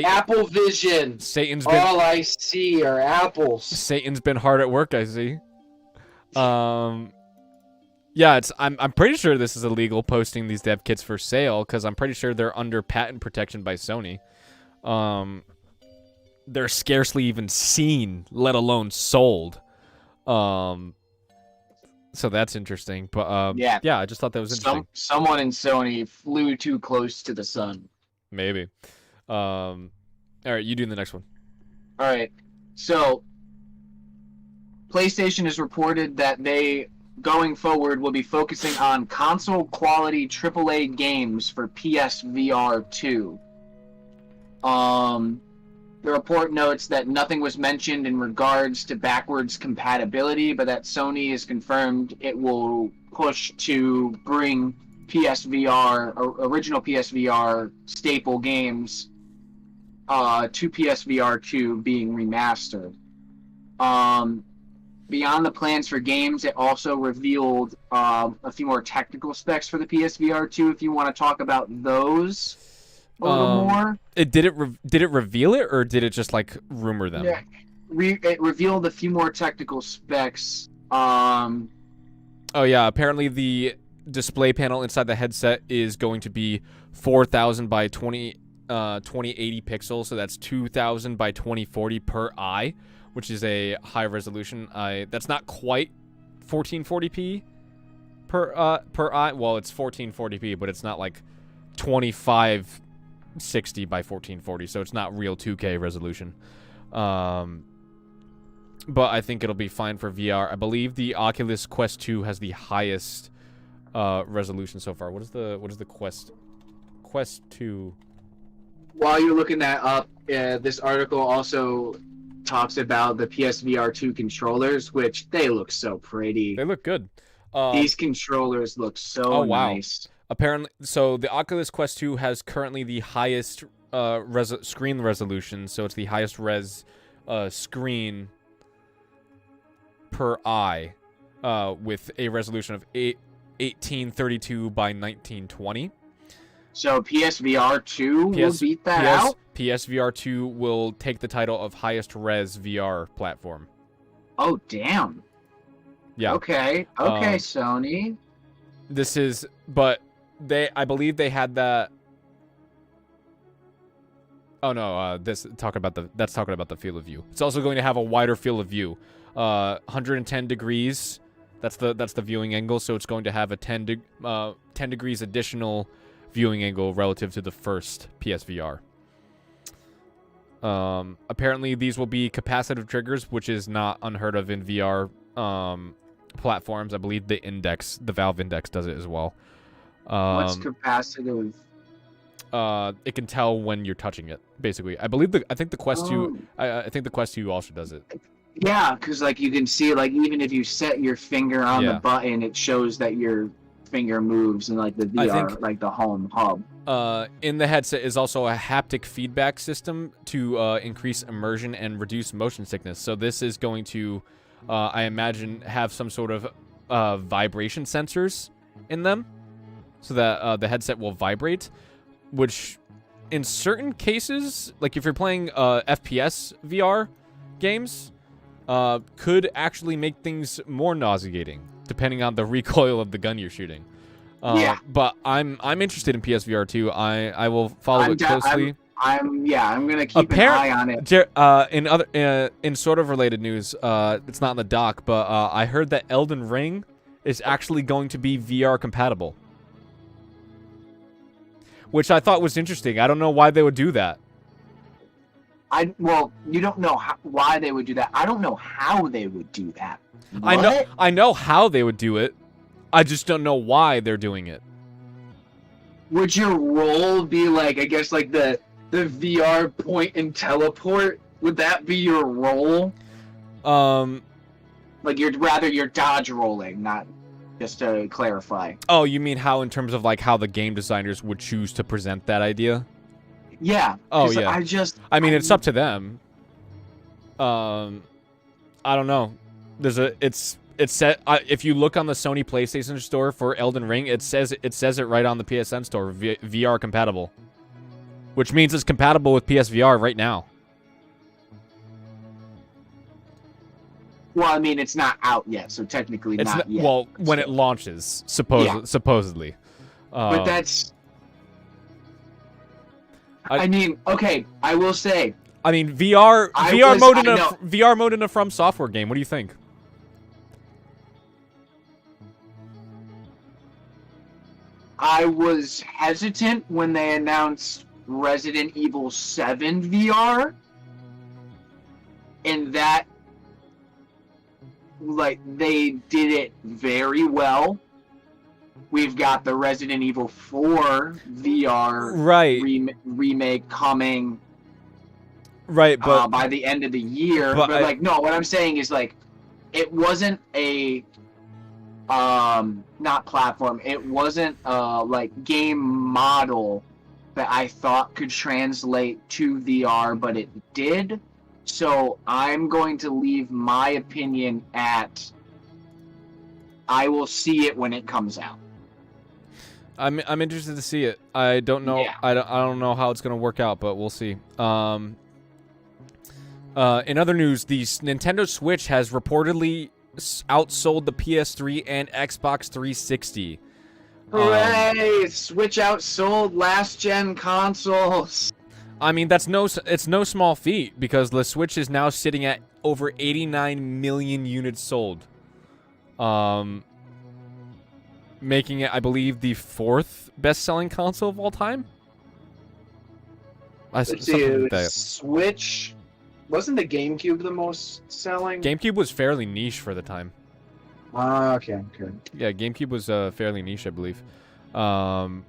C: Apple Vision. All I see are apples.
B: Satan's been hard at work, I see. Yeah, I'm pretty sure this is illegal, posting these dev kits for sale, because I'm pretty sure they're under patent protection by Sony. They're scarcely even seen, let alone sold. So that's interesting. But yeah, I just thought that was interesting.
A: Someone in Sony flew too close to the sun.
B: Maybe. All right, you do the next one.
A: All right. So PlayStation has reported that they, going forward, will be focusing on console quality AAA games for PSVR 2. The report notes that nothing was mentioned in regards to backwards compatibility, but that Sony has confirmed it will push to bring original PSVR staple games to PSVR 2 being remastered. Beyond the plans for games, it also revealed a few more technical specs for the PSVR 2, if you want to talk about those a little more.
B: Did it reveal it, or did it just like rumor them?
A: Yeah, it revealed a few more technical specs.
B: Oh yeah, apparently the display panel inside the headset is going to be 4,000 by 2080 pixels, so that's 2,000 by 2040 per eye, which is a high resolution. That's not quite 1440p per eye. Well, it's 1440p, but it's not like 2560 by 1440, so it's not real 2K resolution. But I think it'll be fine for VR. I believe the Oculus Quest 2 has the highest resolution so far. What is the Quest 2?
A: While you're looking that up, this article also talks about the PSVR 2 controllers, which they look so pretty.
B: They look good.
A: These controllers look so nice.
B: Apparently, so the Oculus Quest 2 has currently the highest screen resolution, so it's the highest res screen per eye, with a resolution of 1832 by 1920.
A: So PSVR 2 will beat that out?
B: PSVR 2 will take the title of highest res VR platform.
A: Oh, damn.
B: Yeah.
A: Okay, Sony.
B: This is, but I believe they had that. Oh no, that's talking about the field of view. It's also going to have a wider field of view, 110 degrees. That's the viewing angle, so it's going to have a 10 degrees additional viewing angle relative to the first PSVR. Apparently these will be capacitive triggers, which is not unheard of in VR platforms. I believe the Valve Index does it as well.
A: What's capacitive?
B: It can tell when you're touching it, basically. I think the Quest 2 I think the Quest 2 also does it.
A: Yeah, because like you can see, like even if you set your finger on the button, it shows that your finger moves in like the VR, like the home hub.
B: in the headset is also a haptic feedback system to increase immersion and reduce motion sickness. So this is going to, I imagine, have some sort of vibration sensors in them, so that the headset will vibrate, which in certain cases, like if you're playing FPS VR games, could actually make things more nauseating, depending on the recoil of the gun you're shooting.
A: Yeah.
B: But I'm interested in PSVR too. I will follow it closely.
A: I'm gonna keep an eye on it.
B: In sort of related news, it's not in the doc, but I heard that Elden Ring is actually going to be VR compatible, which I thought was interesting. I don't know why they would do that.
A: Well, you don't know why they would do that. I don't know how they would do that.
B: What? I know how they would do it. I just don't know why they're doing it.
A: Would your role be like, I guess, like the VR point and teleport? Would that be your role? Like you're dodge rolling, not just to clarify.
B: Oh, you mean how in terms of like how the game designers would choose to present that idea?
A: Yeah.
B: Oh yeah. I mean, it's up to them. I don't know. It's set. If you look on the Sony PlayStation Store for Elden Ring, it says it right on the PSN Store, VR compatible, which means it's compatible with PSVR right now.
A: Well, I mean, it's not out yet, so technically
B: it's
A: not yet.
B: Well, when it launches, supposedly.
A: But that's. I mean, okay, I will say.
B: I mean, VR mode in a From Software game. What do you think?
A: I was hesitant when they announced Resident Evil 7 VR, and that, like, they did it very well. We've got the Resident Evil 4 VR remake coming
B: but
A: by the end of the year. But no, what I'm saying is, like, it wasn't a not platform. It wasn't like game model that I thought could translate to VR, but it did. So I'm going to leave my opinion at I will see it when it comes out.
B: I'm interested to see it. I don't know. Yeah. I don't know how it's going to work out, but we'll see. In other news, the Nintendo Switch has reportedly outsold the PS3 and Xbox 360.
A: Hooray! Switch outsold last gen consoles.
B: I mean, it's no small feat, because the Switch is now sitting at over 89 million units sold. Making it, I believe, the 4th best-selling console of all time.
A: Let's see, Switch. Wasn't the GameCube the most selling?
B: GameCube was fairly niche for the time.
A: Okay.
B: Yeah, GameCube was fairly niche, I believe. Xbox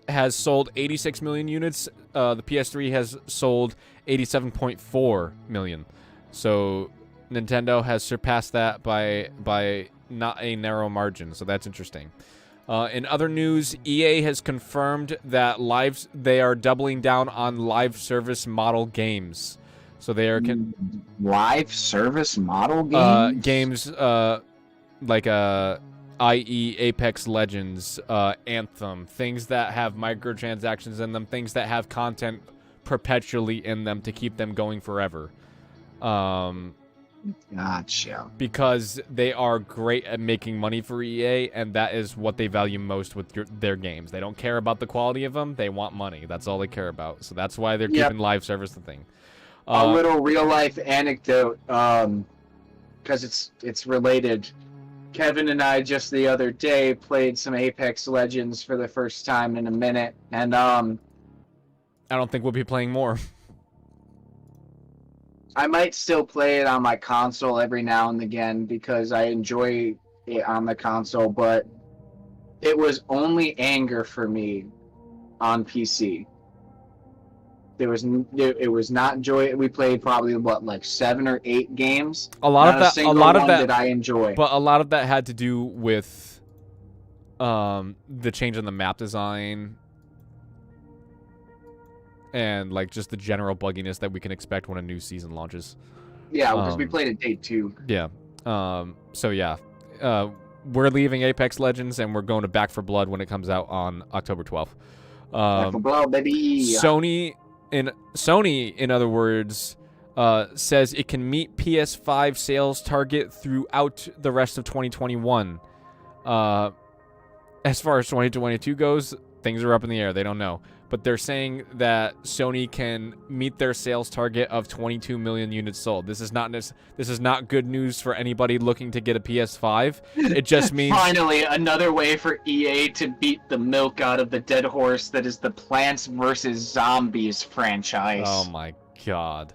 B: has sold 86 million units. The PS3 has sold 87.4 million. So Nintendo has surpassed that by not a narrow margin. So that's interesting. In other news, EA has confirmed that they are doubling down on live service model games. So they are
A: live service model games.
B: Games like i.e. Apex Legends, Anthem, things that have microtransactions in them, things that have content perpetually in them to keep them going forever.
A: Gotcha.
B: Because they are great at making money for EA, and that is what they value most with their games. They don't care about the quality of them. They want money. That's all they care about. So that's why they're keeping live service the thing.
A: A little real-life anecdote, because it's related. Kevin and I just the other day played some Apex Legends for the first time in a minute, and
B: I don't think we'll be playing more.
A: I might still play it on my console every now and again because I enjoy it on the console, but it was only anger for me on PC. It was not joy. We played probably like 7 or 8 games.
B: A lot of that
A: did I enjoy.
B: But a lot of that had to do with the change in the map design, and like just the general bugginess that we can expect when a new season launches.
A: Yeah, because we played it day 2.
B: Yeah. So yeah, we're leaving Apex Legends and we're going to Back 4 Blood when it comes out on October 12th.
A: Back 4 Blood, baby.
B: Sony, in other words, says it can meet PS5 sales target throughout the rest of 2021. As far as 2022 goes, things are up in the air. They don't know. But they're saying that Sony can meet their sales target of 22 million units sold. This is not good news for anybody looking to get a PS5. It just means
A: finally another way for EA to beat the milk out of the dead horse that is the Plants vs. Zombies franchise.
B: Oh my god.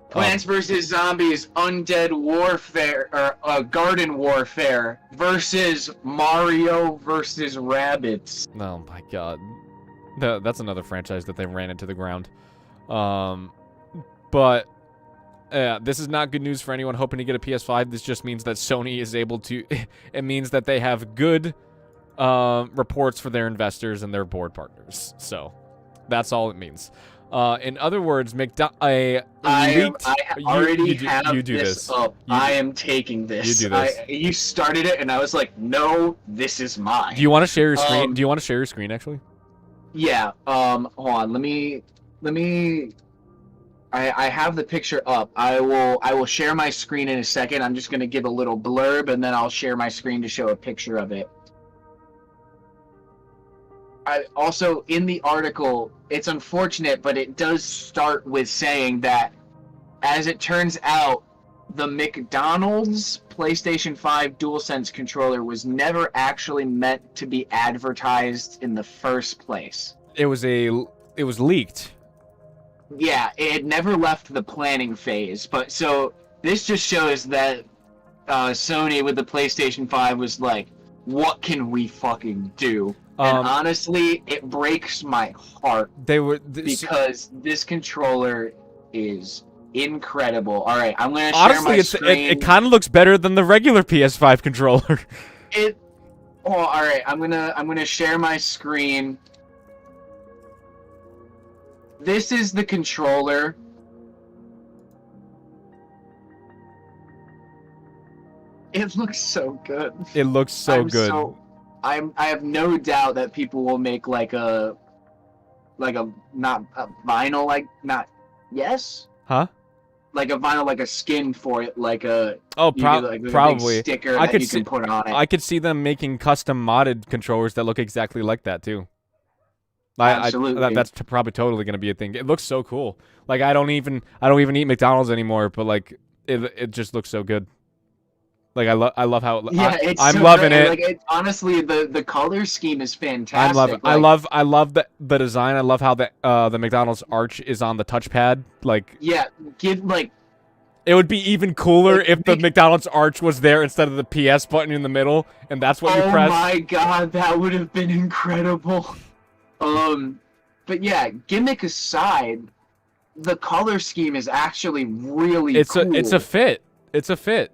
A: Plants vs. Zombies Undead Warfare, or Garden Warfare versus Mario vs. Rabbids.
B: Oh my god. That's another franchise that they ran into the ground. But this is not good news for anyone hoping to get a PS5. This just means that Sony is able to... It means that they have good reports for their investors and their board partners. So that's all it means. In other words,
A: I already have this up. I am taking this.
B: You do this.
A: You started it, and I was like, no, this is mine.
B: Do you want to share your screen? Do you want to share your screen, actually?
A: Yeah, hold on, let me I have the picture up. I will share my screen in a second. I'm just gonna give a little blurb and then I'll share my screen to show a picture of it. I also, in the article, it's unfortunate, but it does start with saying that, as it turns out, the McDonald's PlayStation 5 DualSense controller was never actually meant to be advertised in the first place.
B: It was leaked.
A: Yeah, it had never left the planning phase. But so this just shows that Sony with the PlayStation 5 was like, what can we fucking do? And honestly, it breaks my heart. Because this controller is incredible. All right, I'm gonna share my screen.
B: It kind of looks better than the regular PS5 controller.
A: All right, I'm gonna share my screen. This is the controller. It looks so good.
B: It looks so good.
A: I have no doubt that people will make like a not a vinyl yes?
B: Huh?
A: Like a vinyl, like a skin for it, like a
B: probably
A: a big sticker that you can put on it.
B: I could see them making custom modded controllers that look exactly like that too.
A: Absolutely.
B: That's probably totally gonna be a thing. It looks so cool. Like I don't even eat McDonald's anymore, but like it just looks so good. Like I love how I'm so loving it.
A: Like honestly, the color scheme is fantastic.
B: I love the design. I love how the McDonald's arch is on the touchpad. Like it would be even cooler if the McDonald's arch was there instead of the PS button in the middle, and that's what you press.
A: Oh my god, that would have been incredible. But yeah, gimmick aside, the color scheme is actually really cool.
B: It's a fit. It's a fit.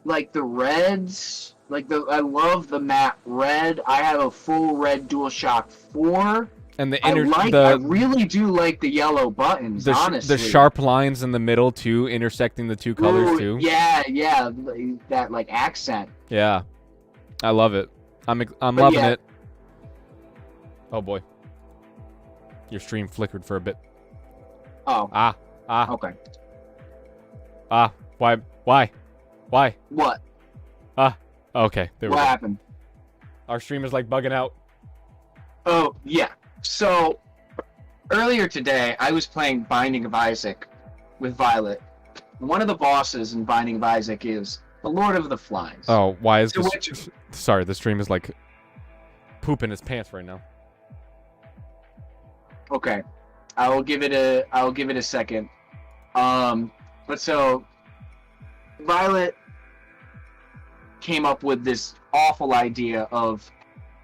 A: Like the reds, I love the matte red. I have a full red DualShock 4.
B: And
A: I really do like the yellow buttons, honestly.
B: The sharp lines in the middle too, intersecting the two colors too.
A: Yeah, that like accent.
B: Yeah, I love it. I'm loving it. Oh boy, your stream flickered for a bit.
A: Oh. Okay.
B: Why?
A: What?
B: Okay.
A: What happened?
B: Our stream is like bugging out.
A: Oh, yeah. So, earlier today, I was playing Binding of Isaac with Violet. One of the bosses in Binding of Isaac is the Lord of the Flies.
B: Oh, why is this? Sorry, the stream is like pooping his pants right now.
A: Okay, I will give it a second. But so Violet came up with this awful idea of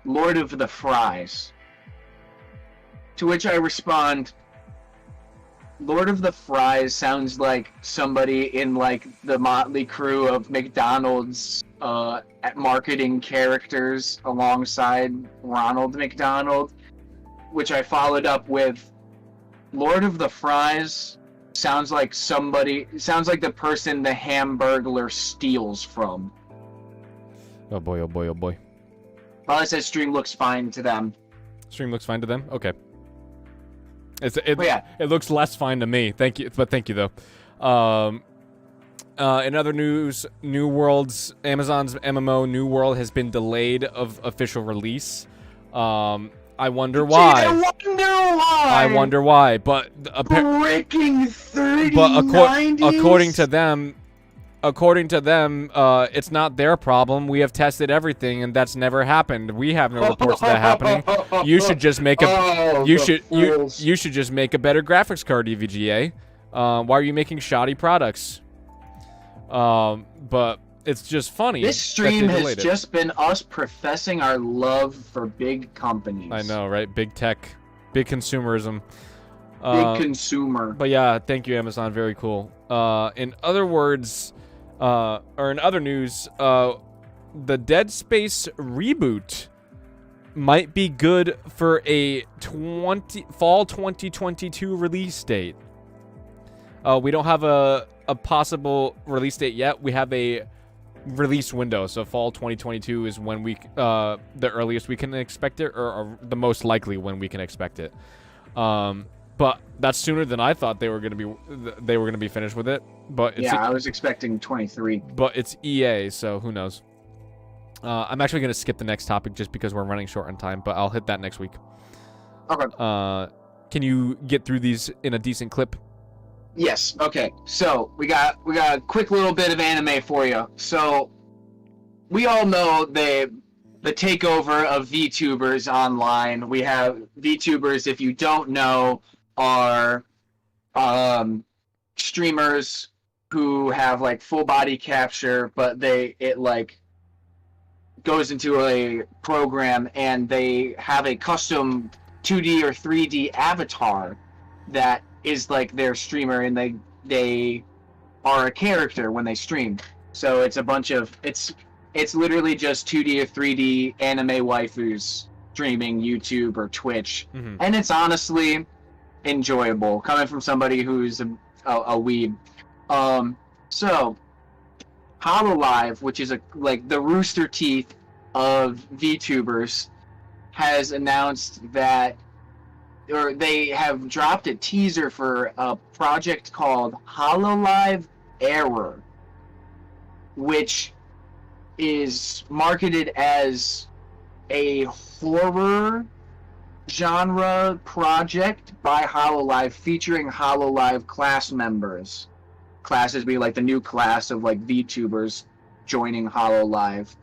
A: Lord of the Fries. To which I respond, Lord of the Fries sounds like somebody in like the motley crew of McDonald's marketing characters alongside Ronald McDonald, which I followed up with Lord of the Fries sounds like the person the Hamburglar steals from.
B: Oh boy, oh boy, oh boy.
A: Well, it says stream looks fine to them.
B: Stream looks fine to them? Okay. It looks less fine to me. Thank you, but thank you though. In other news, New World's Amazon's MMO New World has been delayed of official release. I wonder why. I wonder why. But
A: breaking 30.
B: But according to them, it's not their problem. We have tested everything, and that's never happened. We have no reports of that happening. You should just make a you should just make a better graphics card, EVGA. Why are you making shoddy products? But it's just funny.
A: This stream has just been us professing our love for big companies.
B: I know, right? Big tech, big consumerism.
A: Big consumer.
B: But yeah, thank you, Amazon. Very cool. In other words, or in other news, the Dead Space reboot might be good for a fall 2022 release date. We don't have a possible release date yet. We have a release window, so fall 2022 is when the earliest we can expect it, or the most likely when we can expect it. But that's sooner than I thought they were going to be finished with it. But
A: I was expecting 23.
B: But it's EA, so who knows? I'm actually going to skip the next topic just because we're running short on time, but I'll hit that next week.
A: Okay.
B: Can you get through these in a decent clip?
A: Yes. Okay. So we got a quick little bit of anime for you. So we all know the takeover of VTubers online. We have VTubers, if you don't know, are streamers who have like full body capture, but it like goes into a program and they have a custom 2D or 3D avatar that is like their streamer, and they are a character when they stream. So it's a bunch of it's literally just 2D or 3D anime waifus streaming YouTube or Twitch, and it's honestly enjoyable coming from somebody who's a weeb. So Hololive, which is like the Rooster Teeth of VTubers, has announced that, or they have dropped a teaser for a project called Hololive Error, which is marketed as a horror genre project by Hololive, featuring Hololive class members. Classes being like the new class of like VTubers joining Hololive.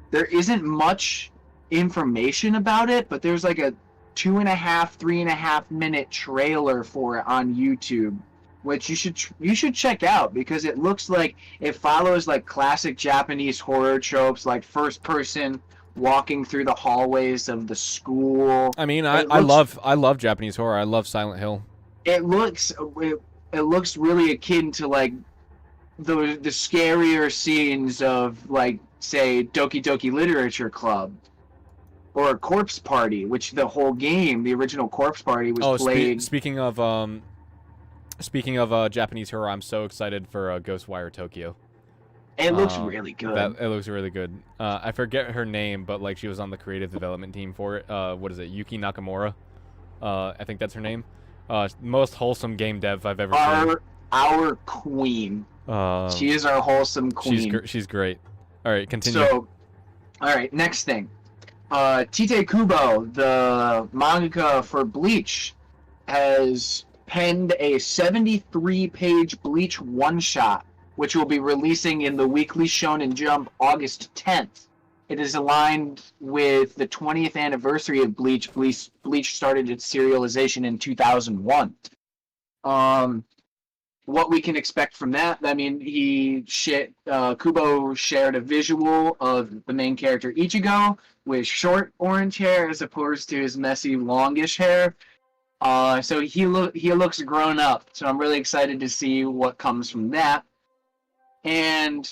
A: There isn't much information about it, but there's like a 3.5 minute trailer for it on YouTube, which you should check out, because it looks like it follows like classic Japanese horror tropes, like first person walking through the hallways of the school.
B: I mean, I love Japanese horror. I love Silent Hill.
A: It looks really akin to like the scarier scenes of like, say, Doki Doki Literature Club or Corpse Party, which the whole game, the original Corpse Party, was played.
B: Speaking of Japanese horror, I'm so excited for Ghostwire Tokyo.
A: It looks really good.
B: It looks really good. I forget her name, but like she was on the creative development team for it. What is it? Yuki Nakamura. I think that's her name. Most wholesome game dev I've ever seen.
A: Our queen. She is our wholesome queen.
B: She's great. All right, continue.
A: So, all right, next thing. Tite Kubo, the mangaka for Bleach, has penned a 73-page Bleach one-shot, which will be releasing in the Weekly Shonen Jump August 10th. It is aligned with the 20th anniversary of Bleach. Bleach started its serialization in 2001. What we can expect from that, I mean, Kubo shared a visual of the main character Ichigo with short orange hair as opposed to his messy longish hair. So he looks grown up. So I'm really excited to see what comes from that. And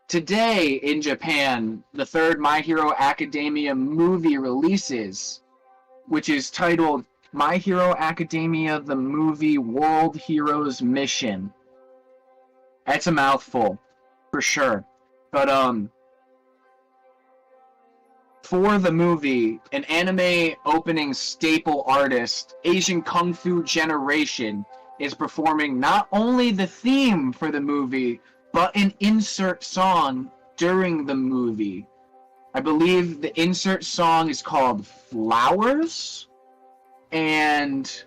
A: today in Japan, the third My Hero Academia movie releases, which is titled My Hero Academia the Movie World Heroes Mission. That's a mouthful, for sure. But for the movie, an anime opening staple artist, Asian Kung Fu Generation, is performing not only the theme for the movie, but an insert song during the movie. I believe the insert song is called Flowers. And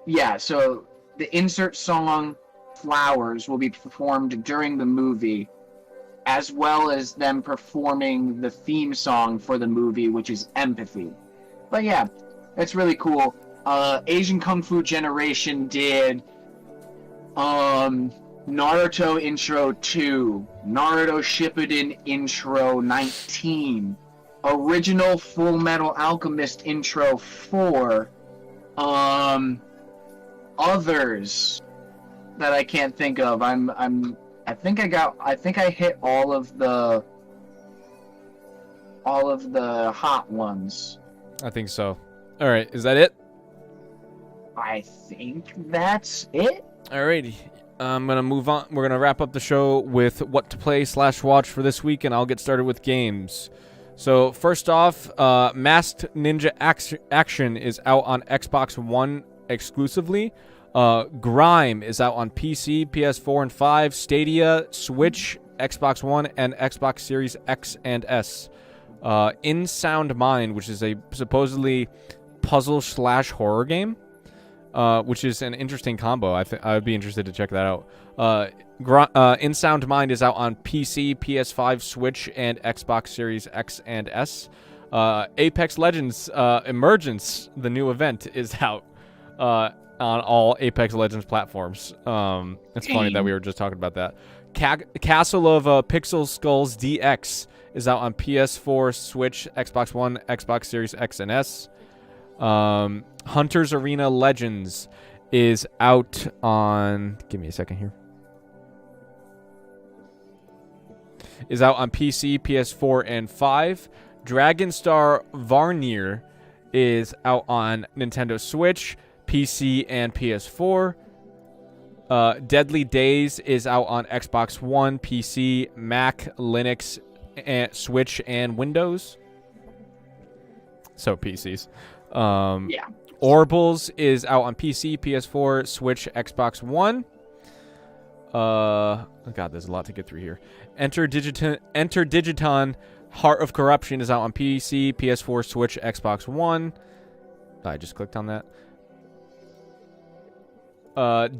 A: yeah, so the insert song Flowers will be performed during the movie, as well as them performing the theme song for the movie, which is Empathy. But yeah, that's really cool. Asian Kung Fu Generation did Naruto Intro 2, Naruto Shippuden Intro 19, Original Full Metal Alchemist Intro 4, others that I can't think of. I think I hit all of the hot ones.
B: I think so. All right, is that it?
A: I think that's it.
B: Alrighty. I'm going to move on. We're going to wrap up the show with what to play / watch for this week, and I'll get started with games. So, first off, Masked Ninja Action is out on Xbox One exclusively. Grime is out on PC, PS4 and 5, Stadia, Switch, Xbox One, and Xbox Series X and S. In Sound Mind, which is a supposedly puzzle / horror game, which is an interesting combo. I would be interested to check that out. In Sound Mind is out on PC, PS5, Switch, and Xbox Series X and S. Apex Legends Emergence, the new event, is out on all Apex Legends platforms. It's funny that we were just talking about that. Castle of Pixel Skulls DX is out on PS4, Switch, Xbox One, Xbox Series X and S. Hunter's Arena Legends is out on... Give me a second here. Is out on PC, PS4, and 5. Dragonstar Varnir is out on Nintendo Switch, PC, and PS4. Deadly Days is out on Xbox One, PC, Mac, Linux, and Switch, and Windows. So PCs.
A: Yeah.
B: Orbles is out on PC, PS4, Switch, Xbox One. God, there's a lot to get through here. Enter Digiton Heart of Corruption is out on PC, PS4, Switch, Xbox One. I just clicked on that.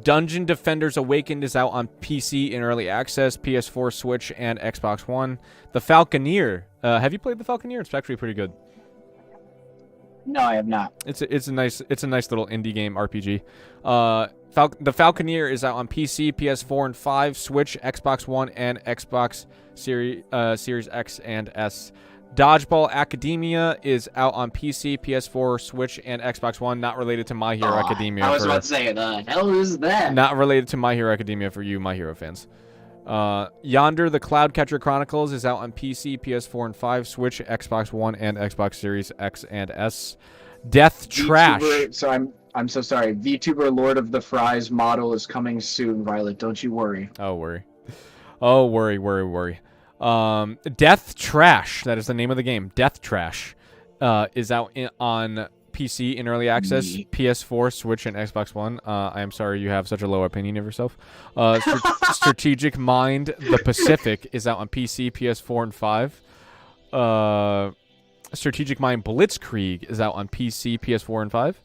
B: Dungeon Defenders Awakened is out on PC in early access, PS4, Switch, and Xbox One. The Falconeer. Have you played The Falconeer? It's actually pretty good.
A: No, I have not.
B: It's a nice little indie game RPG. The Falconeer is out on PC, PS4 and 5, Switch, Xbox One, and Xbox Series X and S. Dodgeball Academia is out on PC, PS4, Switch, and Xbox One. Not related to My Hero Academia.
A: I was about to say, the hell is that?
B: Not related to My Hero Academia for you, My Hero fans. Yonder the Cloudcatcher Chronicles is out on PC, PS4 and 5, Switch, Xbox One, and Xbox Series X and S. Death Trash.
A: I'm so sorry. VTuber Lord of the Fries model is coming soon, Violet. Don't you worry.
B: Oh, worry. Oh, worry. Death Trash. That is the name of the game. Death Trash is out on PC in early access, PS4, Switch, and Xbox One. I am sorry you have such a low opinion of yourself. Strategic Mind The Pacific is out on PC, PS4, and 5. Strategic Mind Blitzkrieg is out on PC, PS4, and 5.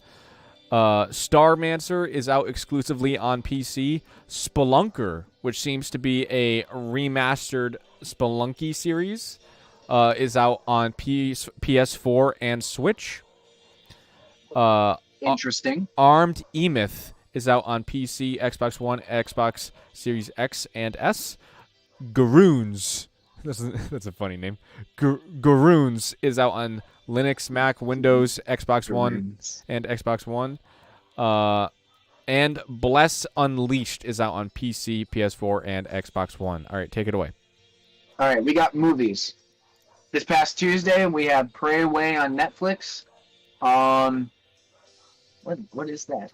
B: Starmancer is out exclusively on PC. Spelunker, which seems to be a remastered Spelunky series, is out on PS4 and Switch.
A: Interesting.
B: Armed Emyth is out on PC, Xbox One, Xbox Series X and S. Garoons, That's a funny name. Garoons is out on Linux, Mac, Windows, Xbox One, and Xbox One. And Bless Unleashed is out on PC, PS4, and Xbox One. All right, take it away.
A: All right, we got movies. This past Tuesday, we have Pray Away on Netflix. What is that?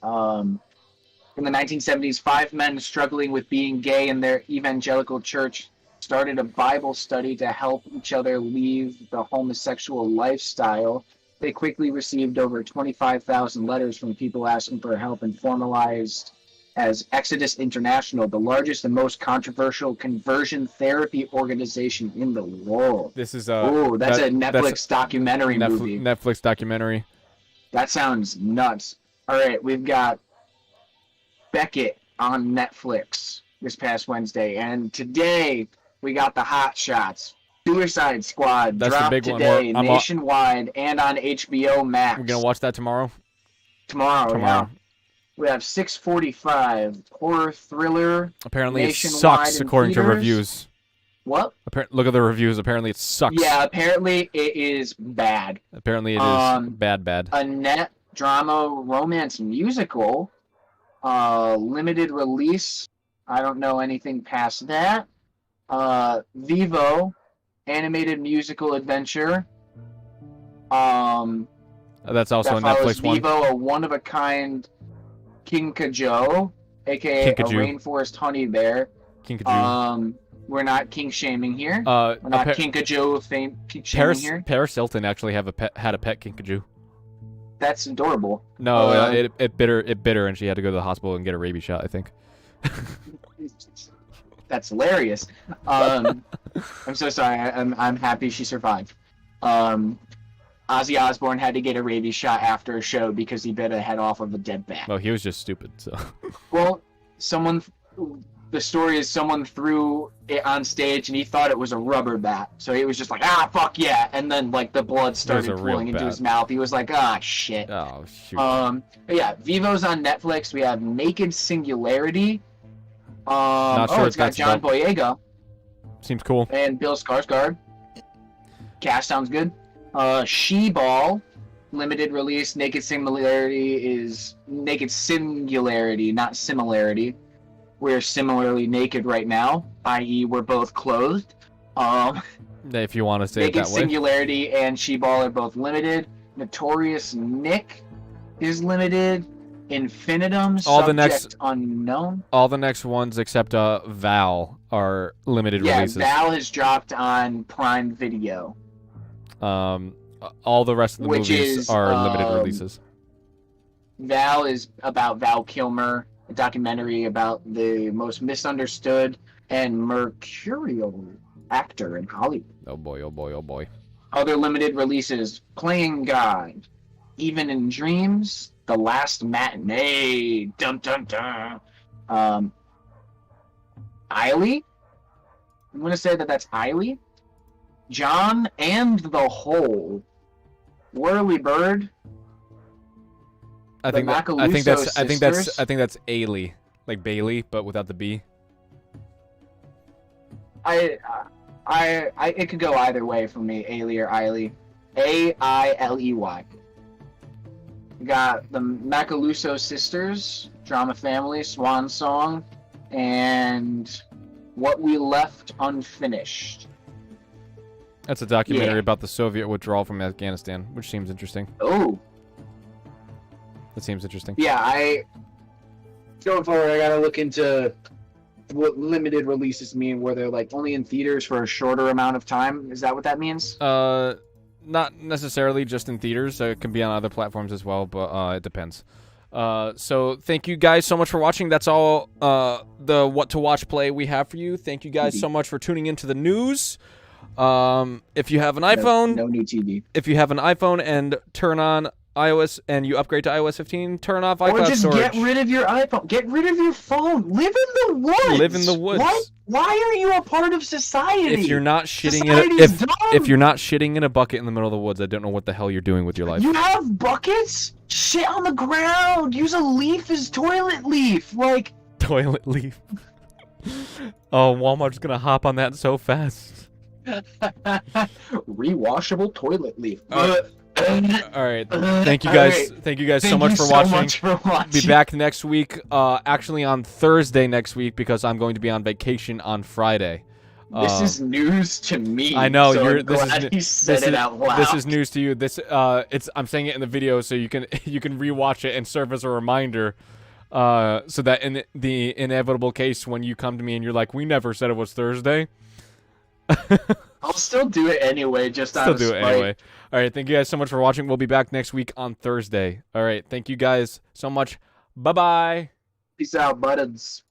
A: In the 1970s, 5 men struggling with being gay in their evangelical church started a Bible study to help each other leave the homosexual lifestyle. They quickly received over 25,000 letters from people asking for help and formalized as Exodus International, the largest and most controversial conversion therapy organization in the world.
B: This is
A: that's a Netflix documentary movie.
B: Netflix documentary.
A: That sounds nuts. All right, we've got Beckett on Netflix this past Wednesday, and today we got the Hot Shots. Suicide Squad dropped today nationwide and on HBO Max.
B: We're gonna watch that tomorrow.
A: Tomorrow. Yeah. We have 6:45 horror thriller.
B: Apparently it sucks according to reviews.
A: What?
B: Look at the reviews. Apparently it sucks.
A: Yeah, apparently it is bad.
B: Apparently it is bad.
A: A net drama romance musical. Limited release. I don't know anything past that. Vivo. Animated musical adventure.
B: That's also a Netflix one.
A: Vivo, a one-of-a-kind Kinkajou, aka
B: Kinkajou.
A: a rainforest honey bear.
B: Kinkajou.
A: We're not kink shaming here. We're not Kinkajou shaming here.
B: Paris Hilton actually had a pet Kinkajou.
A: That's adorable.
B: No, it bit her, and she had to go to the hospital and get a rabies shot, I think.
A: That's hilarious. I'm so sorry. I'm happy she survived. Ozzy Osbourne had to get a rabies shot after a show because he bit a head off of a dead bat.
B: Well, he was just stupid. So.
A: Well, the story is someone threw it on stage and he thought it was a rubber bat, so he was just like, fuck yeah, and then like the blood started flowing into his mouth. He was like, shit.
B: Oh shoot.
A: But yeah, Vivo's on Netflix. We have Naked Singularity.
B: Not sure
A: it's got John Boyega.
B: Seems cool.
A: And Bill Skarsgård. Cast sounds good. She-Ball, limited release. Naked Singularity, not similarity. We're similarly naked right now, i.e. we're both clothed.
B: If you want to say it that way.
A: Naked Singularity and She-Ball are both limited. Notorious Nick is limited. Infinitum, Subject Unknown.
B: All the next ones except Val are limited releases.
A: Yeah, Val has dropped on Prime Video.
B: All the rest of the movies are limited releases.
A: Val is about Val Kilmer, a documentary about the most misunderstood and mercurial actor in Hollywood.
B: Oh boy.
A: Other limited releases: Playing God, Even in Dreams, The Last Matinee, dun dun dun. Eiley? I'm gonna say that's Eiley. John and the Hole. Whirly Bird.
B: I think that's Ailey, like Bailey, but without the B.
A: It could go either way for me, Ailey or Eiley. Ailey. We got the Macaluso Sisters, Drama Family, Swan Song, and What We Left Unfinished.
B: That's a documentary about the Soviet withdrawal from Afghanistan, which seems interesting.
A: Oh.
B: That seems interesting.
A: Yeah, going forward, I gotta look into what limited releases mean, where they're like only in theaters for a shorter amount of time. Is that what that means?
B: Not necessarily just in theaters. It can be on other platforms as well, but it depends. So thank you guys so much for watching. That's all the What to Watch Play we have for you. Thank you guys so much for tuning into the news. If you have an iPhone,
A: no new TV.
B: If you have an iPhone and turn on iOS and you upgrade to iOS 15, turn off iCloud
A: storage. Or just
B: storage.
A: get rid of your iPhone. Get rid of your phone. Live in the woods.
B: Live in the woods.
A: Why are you a part of society?
B: If you're not shitting if you're not shitting in a bucket in the middle of the woods, I don't know what the hell you're doing with your life.
A: You have buckets? Shit on the ground. Use a leaf as toilet leaf.
B: Toilet leaf. Oh, Walmart's gonna hop on that so fast.
A: Rewashable toilet leaf.
B: All right. Thank you
A: All
B: guys.
A: right.
B: Thank you guys
A: Thank
B: so much
A: you
B: for
A: so
B: watching.
A: much for watching.
B: Be back next week. Actually on Thursday next week because I'm going to be on vacation on Friday.
A: This is news to me.
B: I know
A: so
B: you're.
A: I'm
B: This
A: glad
B: is
A: he said it out loud.
B: this is news to you. This I'm saying it in the video so you can rewatch it and serve as a reminder. So that in the inevitable case when you come to me and you're like, we never said it was Thursday.
A: I'll still do it anyway, just out
B: Still
A: of
B: do it
A: spite.
B: anyway. All right, thank you guys so much for watching. We'll be back next week on Thursday. All right, thank you guys so much. Bye-bye.
A: Peace out, buttons.